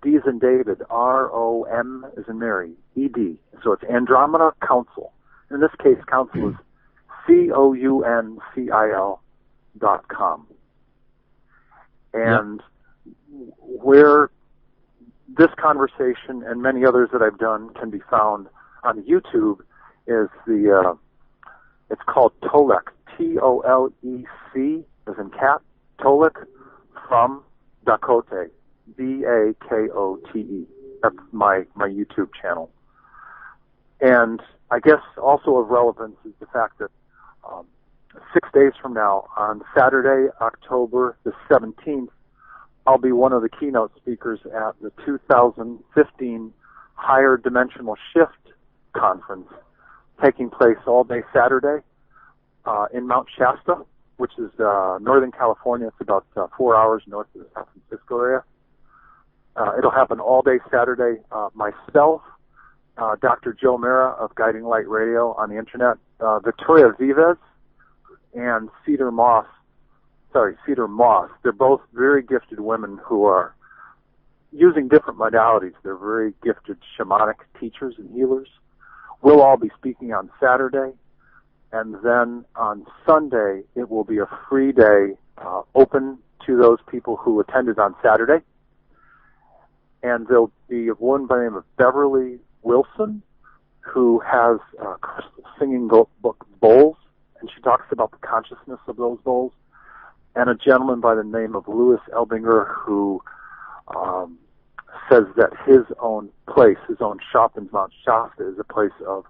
[SPEAKER 6] D as in David, R-O-M as in Mary, E-D. So it's Andromeda Council. In this case, council is COUNCIL.com. And where this conversation and many others that I've done can be found on YouTube is it's called Tolec, T-O-L-E-C, as in cat, Tolec, from Dakote, D-A-K-O-T-E. That's my YouTube channel. And I guess also of relevance is the fact that 6 days from now, on Saturday, October the 17th, I'll be one of the keynote speakers at the 2015 Higher Dimensional Shift Conference, taking place all day Saturday in Mount Shasta, which is Northern California. It's about 4 hours north of the San Francisco area. It'll happen all day Saturday. Myself, Dr. Joe Mera of Guiding Light Radio on the internet, Victoria Vives, and Cedar Moss. They're both very gifted women who are using different modalities. They're very gifted shamanic teachers and healers. We'll all be speaking on Saturday, and then on Sunday it will be a free day open to those people who attended on Saturday. And there'll be a woman by the name of Beverly Wilson who has crystal singing book bowls, and she talks about the consciousness of those bowls, and a gentleman by the name of Louis Elbinger who says that his own place, his own shop in Mount Shasta, is a place of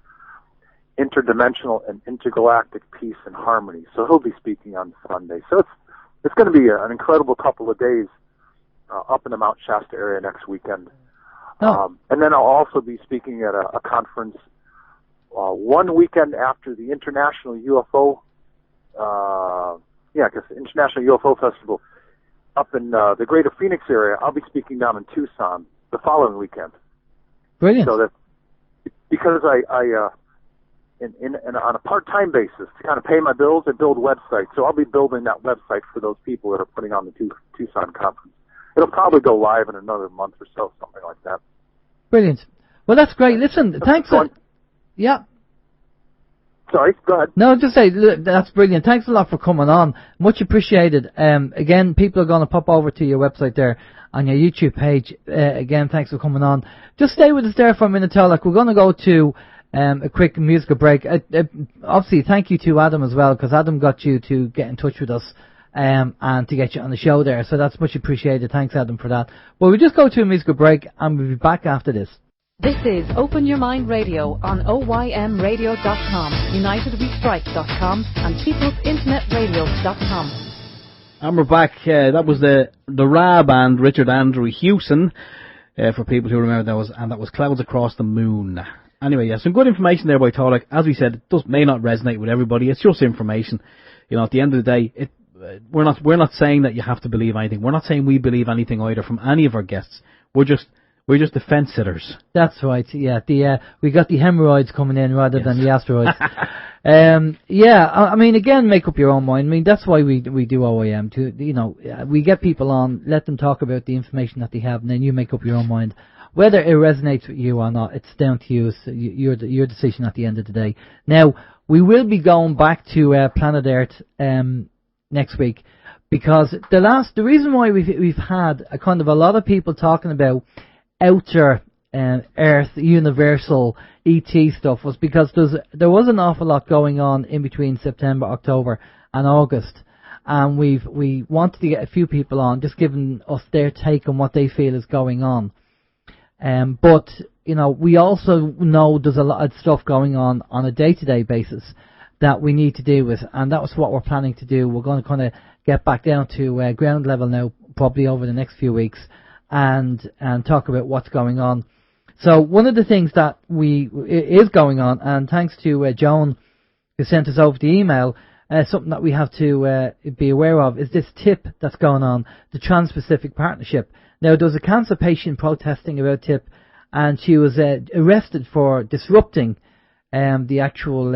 [SPEAKER 6] interdimensional and intergalactic peace and harmony. So he'll be speaking on Sunday. So it's going to be an incredible couple of days up in the Mount Shasta area next weekend. And then I'll also be speaking at a conference one weekend after the International UFO, International UFO Festival up in the greater Phoenix area. I'll be speaking down in Tucson the following weekend.
[SPEAKER 1] Brilliant.
[SPEAKER 6] So that, because I on a part-time basis to kind of pay my bills, I build websites. So I'll be building that website for those people that are putting on the Tucson conference. It'll probably go live in another month or so, something like that.
[SPEAKER 1] Brilliant. Well, that's great. Listen, thanks. Yeah.
[SPEAKER 6] Sorry, go ahead.
[SPEAKER 1] No, just say, look, that's brilliant. Thanks a lot for coming on. Much appreciated. Again, people are going to pop over to your website there on your YouTube page. Again, thanks for coming on. Just stay with us there for a minute, Tolec. We're going to go to a quick musical break. Obviously, thank you to Adam as well, because Adam got you to get in touch with us and to get you on the show there. So that's much appreciated. Thanks, Adam, for that. Well, we'll just go to a musical break, and we'll be back after this.
[SPEAKER 5] This is Open Your Mind Radio on OYMradio.com, UnitedWeStrike.com, and PeoplesInternetRadio.com.
[SPEAKER 2] And we're back. That was the Ra band, Richard Andrew Hewson, for people who remember those, and that was Clouds Across the Moon. Anyway, yeah, some good information there by Tolec. As we said, it may not resonate with everybody. It's just information. You know, at the end of the day, we're not saying that you have to believe anything. We're not saying we believe anything either from any of our guests. We're just the fence sitters.
[SPEAKER 1] That's right. Yeah, we got the hemorrhoids coming in rather than the asteroids. I mean, again, make up your own mind. I mean, that's why we do OYM. We get people on, let them talk about the information that they have, and then you make up your own mind. Whether it resonates with you or not, it's down to you. It's your decision at the end of the day. Now, we will be going back to Planet Earth next week, because the reason why we've had a kind of a lot of people talking about outer Earth, universal ET stuff was because there was an awful lot going on in between September, October and August, and we wanted to get a few people on, just giving us their take on what they feel is going on. But we also know there's a lot of stuff going on a day-to-day basis that we need to deal with, and that was what we're planning to do. We're going to kind of get back down to ground level now, probably over the next few weeks, and talk about what's going on. So one of the things that is going on, and thanks to Joan who sent us over the email, something that we have to be aware of is this TIP that's going on, the Trans-Pacific Partnership. Now, there was a cancer patient protesting about TIP, and she was arrested for disrupting the actual.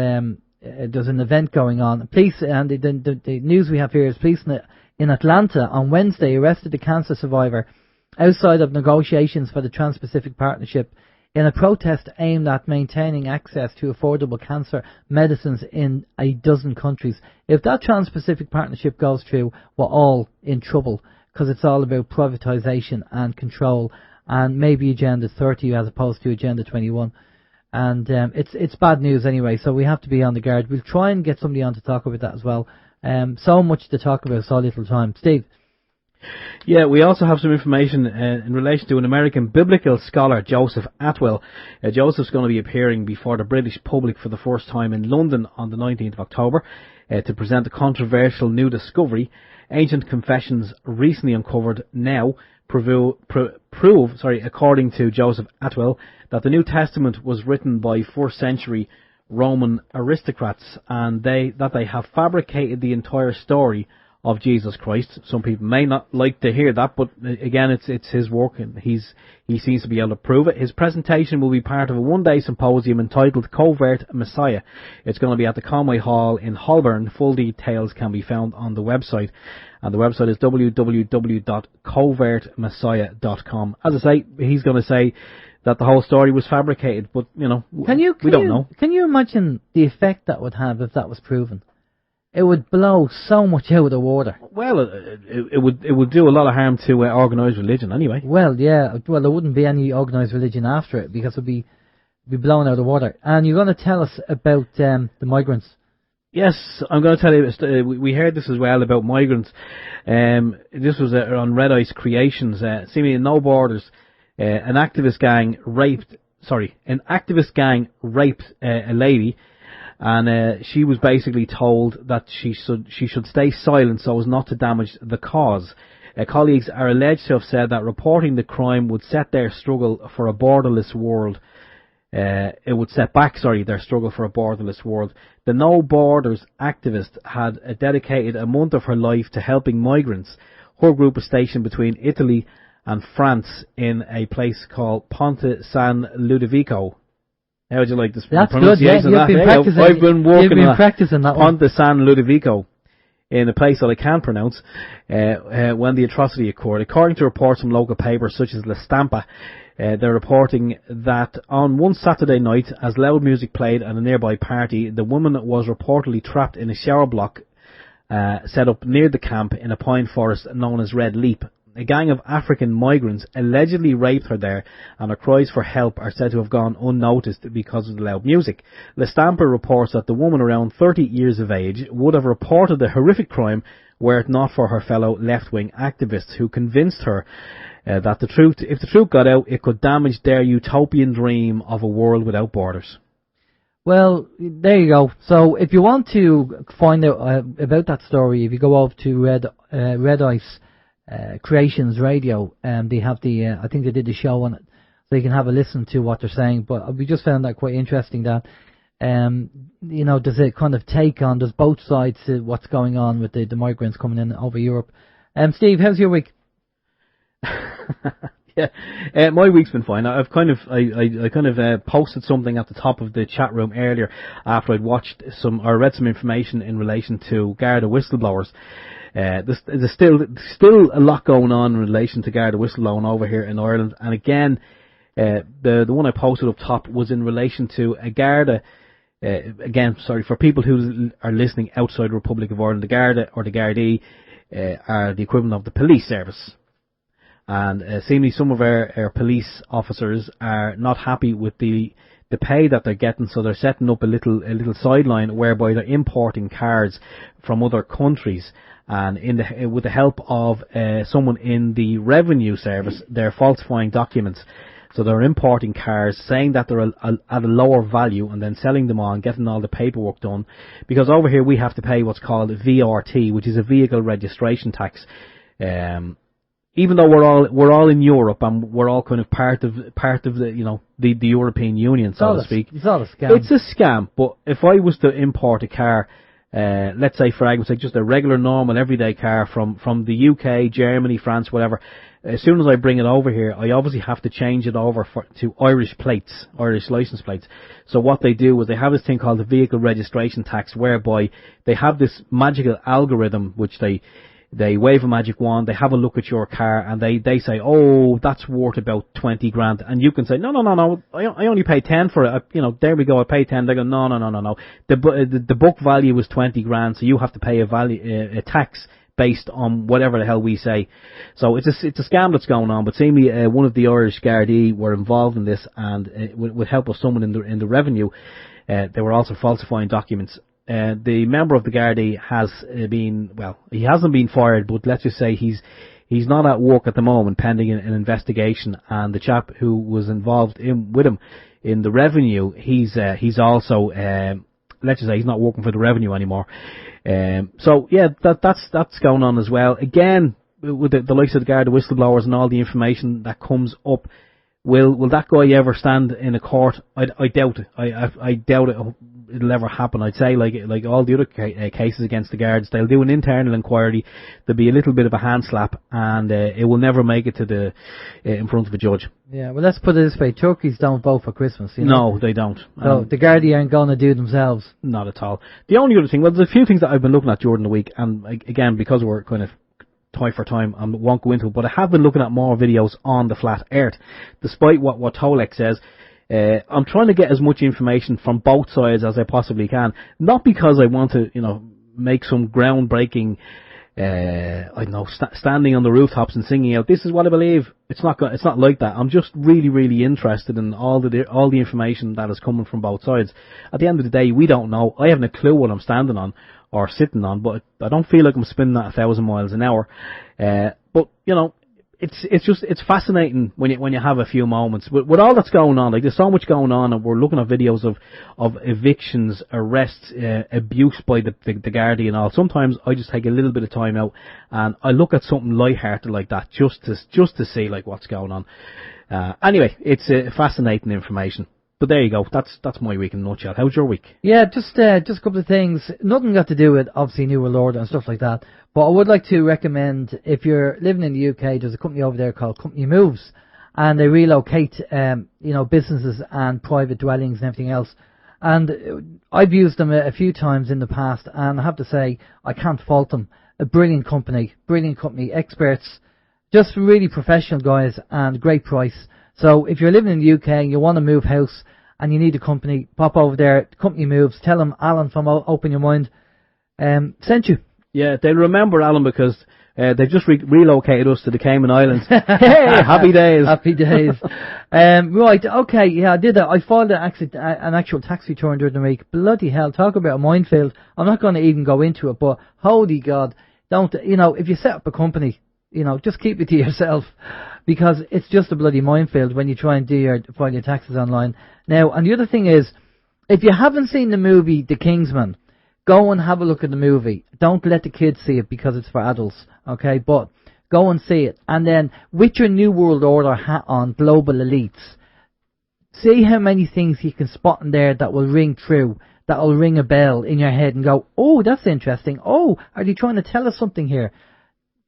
[SPEAKER 1] There's an event going on. Police, and the news we have here is police in Atlanta on Wednesday arrested a cancer survivor outside of negotiations for the Trans-Pacific Partnership in a protest aimed at maintaining access to affordable cancer medicines in a dozen countries. If that Trans-Pacific Partnership goes through, we're all in trouble, because it's all about privatization and control, and maybe Agenda 30 as opposed to Agenda 21. And it's bad news anyway, so we have to be on the guard. We'll try and get somebody on to talk about that as well. So much to talk about, so little time. Steve?
[SPEAKER 2] Yeah, we also have some information in relation to an American biblical scholar, Joseph Atwell. Joseph's going to be appearing before the British public for the first time in London on the 19th of October to present a controversial new discovery. Ancient confessions recently uncovered now prove, according to Joseph Atwell, that the New Testament was written by 1st century Roman aristocrats, and that they have fabricated the entire story of Jesus Christ. Some people may not like to hear that, but again, it's his work, and he seems to be able to prove it. His presentation will be part of a one-day symposium entitled Covert Messiah. It's going to be at the Conway Hall in Holborn. Full details can be found on the website, and the website is www.covertmessiah.com. As I say, he's going to say that the whole story was fabricated, but we don't know.
[SPEAKER 1] Can you imagine the effect that would have if that was proven? It would blow so much out of the water.
[SPEAKER 2] Well, it would do a lot of harm to organised religion anyway.
[SPEAKER 1] Well, yeah. Well, there wouldn't be any organised religion after it, because it would be blown out of the water. And you're going to tell us about the migrants.
[SPEAKER 2] Yes, I'm going to tell you. We heard this as well about migrants. This was on Red Ice Creations. Seemingly No Borders. An activist gang raped a lady. And she was basically told that she should stay silent so as not to damage the cause. Colleagues are alleged to have said that reporting the crime would set their struggle for a borderless world. It would set back, their struggle for a borderless world. The No Borders activist had dedicated a month of her life to helping migrants. Her group was stationed between Italy and France in a place called Ponte San Ludovico. How would you like this
[SPEAKER 1] That's
[SPEAKER 2] pronunciation?
[SPEAKER 1] Good, yeah. You've been practicing.
[SPEAKER 2] I've been working
[SPEAKER 1] practicing that
[SPEAKER 2] Ponte San Ludovico in a place that I can't pronounce when the atrocity occurred. According to reports from local papers such as La Stampa, they're reporting that on one Saturday night, as loud music played at a nearby party, the woman was reportedly trapped in a shower block set up near the camp in a pine forest known as Red Leap. A gang of African migrants allegedly raped her there, and her cries for help are said to have gone unnoticed because of the loud music. La Stampa reports that the woman, around 30 years of age, would have reported the horrific crime were it not for her fellow left-wing activists who convinced her that if the truth got out, it could damage their utopian dream of a world without borders.
[SPEAKER 1] Well, there you go. So if you want to find out about that story, if you go over to Red Ice Creations Radio, they have I think they did the show on it, so you can have a listen to what they're saying. But we just found that quite interesting that, there's a kind of take on, there's both sides to what's going on with the migrants coming in over Europe. Steve, how's your week?
[SPEAKER 2] Yeah, my week's been fine. I've kind of posted something at the top of the chat room earlier after I'd read some information in relation to Garda whistleblowers. There's still a lot going on in relation to Garda whistleblowing over here in Ireland, and again, the one I posted up top was in relation to a Garda. Again, sorry for people who are listening outside the Republic of Ireland. The Garda or the Gardaí are the equivalent of the police service. And seemingly some of our police officers are not happy with the pay that they're getting, so they're setting up a little sideline whereby they're importing cars from other countries, and with the help of someone in the revenue service, they're falsifying documents. So they're importing cars, saying that they're at a lower value, and then selling them on, getting all the paperwork done. Because over here we have to pay what's called VRT, which is a vehicle registration tax. Even though we're all in Europe and we're all kind of part of the the European Union, so to speak.
[SPEAKER 1] It's not a scam.
[SPEAKER 2] It's a scam. But if I was to import a car, let's say for argument's sake, just a regular, normal, everyday car from the UK, Germany, France, whatever, as soon as I bring it over here, I obviously have to change it over to Irish plates, Irish license plates. So what they do is they have this thing called the vehicle registration tax, whereby they have this magical algorithm which they wave a magic wand, they have a look at your car, and they say, oh, that's worth about 20 grand. And you can say, no, I only paid 10 for it. There we go, I paid 10. They go, no. The book value was 20 grand, so you have to pay a tax based on whatever the hell we say. So it's a scam that's going on, but seemingly one of the Irish Gardaí were involved in this, and with help of someone in the revenue, they were also falsifying documents. The member of the Gardaí has he hasn't been fired, but let's just say he's not at work at the moment, pending an investigation. And the chap who was involved with him in the revenue, he's also let's just say he's not working for the revenue anymore. So yeah, that's going on as well. Again, with the likes of the Garda whistleblowers and all the information that comes up, will that guy ever stand in a court? I doubt it. I doubt it'll ever happen. I'd say like all the other cases against the guards, they'll do an internal inquiry. There'll be a little bit of a hand slap, and it will never make it to in front of a judge. Yeah,
[SPEAKER 1] well, let's put it this way: turkeys don't vote for Christmas.
[SPEAKER 2] No, they don't.
[SPEAKER 1] So the Gardaí aren't going to do themselves.
[SPEAKER 2] Not at all. The only other thing, well, there's a few things that I've been looking at during the week, and again, because we're kind of tight for time, I won't go into it, but I have been looking at more videos on the flat earth, despite what Tolec says. I'm trying to get as much information from both sides as I possibly can, not because I want to, make some groundbreaking, standing on the rooftops and singing out, this is what I believe. It's not like that. I'm just really, really interested in all the information that is coming from both sides. At the end of the day, we don't know. I haven't a clue what I'm standing on or sitting on, but I don't feel like I'm spinning at 1,000 miles an hour. But it's fascinating when you have a few moments with all that's going on. Like, there's so much going on, and we're looking at videos of evictions, arrests, abuse by the Gardaí and all. Sometimes I just take a little bit of time out and I look at something lighthearted like that just to see like what's going on. Anyway, it's fascinating information. But there you go. That's my week in a nutshell. How's your week?
[SPEAKER 1] Yeah, just a couple of things. Nothing got to do with obviously New World Order and stuff like that. But I would like to recommend, if you're living in the UK, there's a company over there called Company Moves, and they relocate businesses and private dwellings and everything else. And I've used them a few times in the past, and I have to say, I can't fault them. A brilliant company, experts, just really professional guys, and great price. So if you're living in the UK and you want to move house and you need a company, pop over there. The company moves. Tell them Alan from Open Your Mind sent you.
[SPEAKER 2] Yeah, they'll remember Alan because they've just relocated us to the Cayman Islands. Hey, happy days.
[SPEAKER 1] Happy days. Right, okay, yeah, I did that. I filed an actual tax return during the week. Bloody hell, talk about a minefield. I'm not going to even go into it, but holy God, don't, if you set up a company, just keep it to yourself, because it's just a bloody minefield when you try and file your taxes online. Now, and the other thing is, if you haven't seen the movie The Kingsman, go and have a look at the movie. Don't let the kids see it because it's for adults, okay? But go and see it. And then, with your New World Order hat on, global elites, see how many things you can spot in there that will ring true, that will ring a bell in your head and go, oh, that's interesting. Oh, are they trying to tell us something here?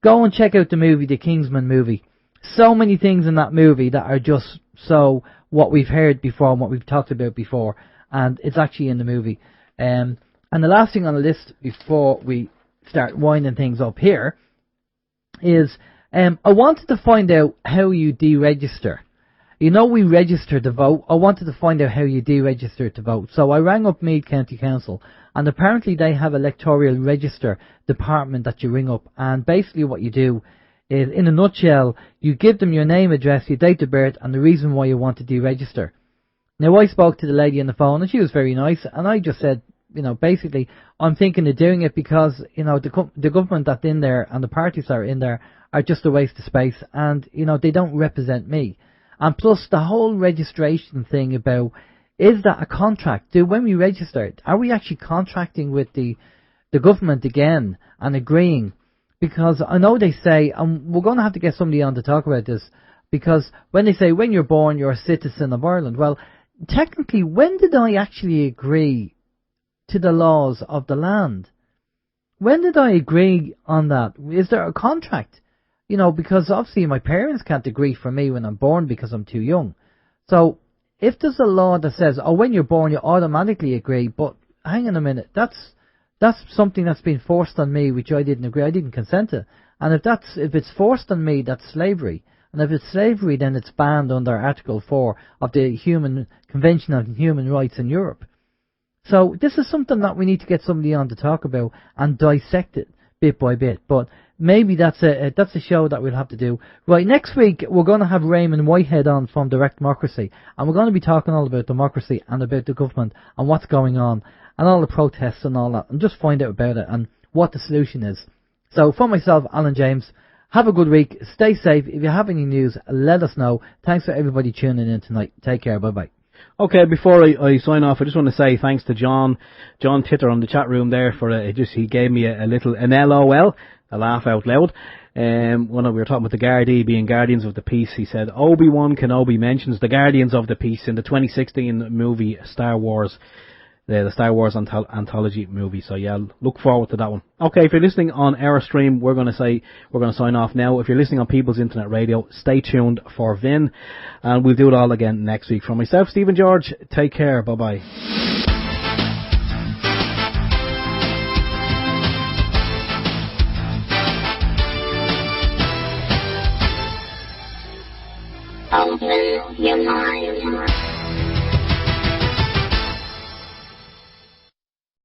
[SPEAKER 1] Go and check out the movie, the Kingsman movie. So many things in that movie that are just so what we've heard before and what we've talked about before. And it's actually in the movie. And the last thing on the list before we start winding things up here is I wanted to find out how you deregister. We register to vote. I wanted to find out how you deregister to vote. So I rang up Meath County Council, and apparently they have electoral register department that you ring up. And basically what you do is, in a nutshell, you give them your name, address, your date of birth, and the reason why you want to deregister. Now, I spoke to the lady on the phone, and she was very nice, and I just said, basically, I'm thinking of doing it because, the government that's in there and the parties that are in there are just a waste of space, and, they don't represent me. And plus, the whole registration thing about, is that a contract? When we register, are we actually contracting with the government again and agreeing? Because I know they say, and we're going to have to get somebody on to talk about this, because when they say, when you're born, you're a citizen of Ireland, well, technically, when did I actually agree to the laws of the land? When did I agree on that? Is there a contract? Because obviously my parents can't agree for me when I'm born because I'm too young. So if there's a law that says, when you're born you automatically agree, but hang on a minute, that's something that's been forced on me, which I didn't agree, I didn't consent to. And if it's forced on me, that's slavery. And if it's slavery, then it's banned under Article 4 of the Convention on Human Rights in Europe. So this is something that we need to get somebody on to talk about and dissect it bit by bit. But maybe that's a show that we'll have to do. Right, next week we're going to have Raymond Whitehead on from Direct Democracy, and we're going to be talking all about democracy and about the government and what's going on and all the protests and all that, and just find out about it and what the solution is. So for myself, Alan James, have a good week. Stay safe. If you have any news, let us know. Thanks for everybody tuning in tonight. Take care. Bye bye.
[SPEAKER 2] Okay, before I sign off, I just want to say thanks to John Titter on the chat room there for he gave me an LOL, a laugh out loud. When we were talking about the Gardaí being Guardians of the Peace, he said Obi-Wan Kenobi mentions the Guardians of the Peace in the 2016 movie Star Wars. The Star Wars anthology movie. So yeah, look forward to that one. Okay, if you're listening on our stream, we're going to sign off now. If you're listening on People's Internet Radio, stay tuned for Vin, and we'll do it all again next week. From myself, Stephen George, take care. Bye bye.
[SPEAKER 7] Open your mind.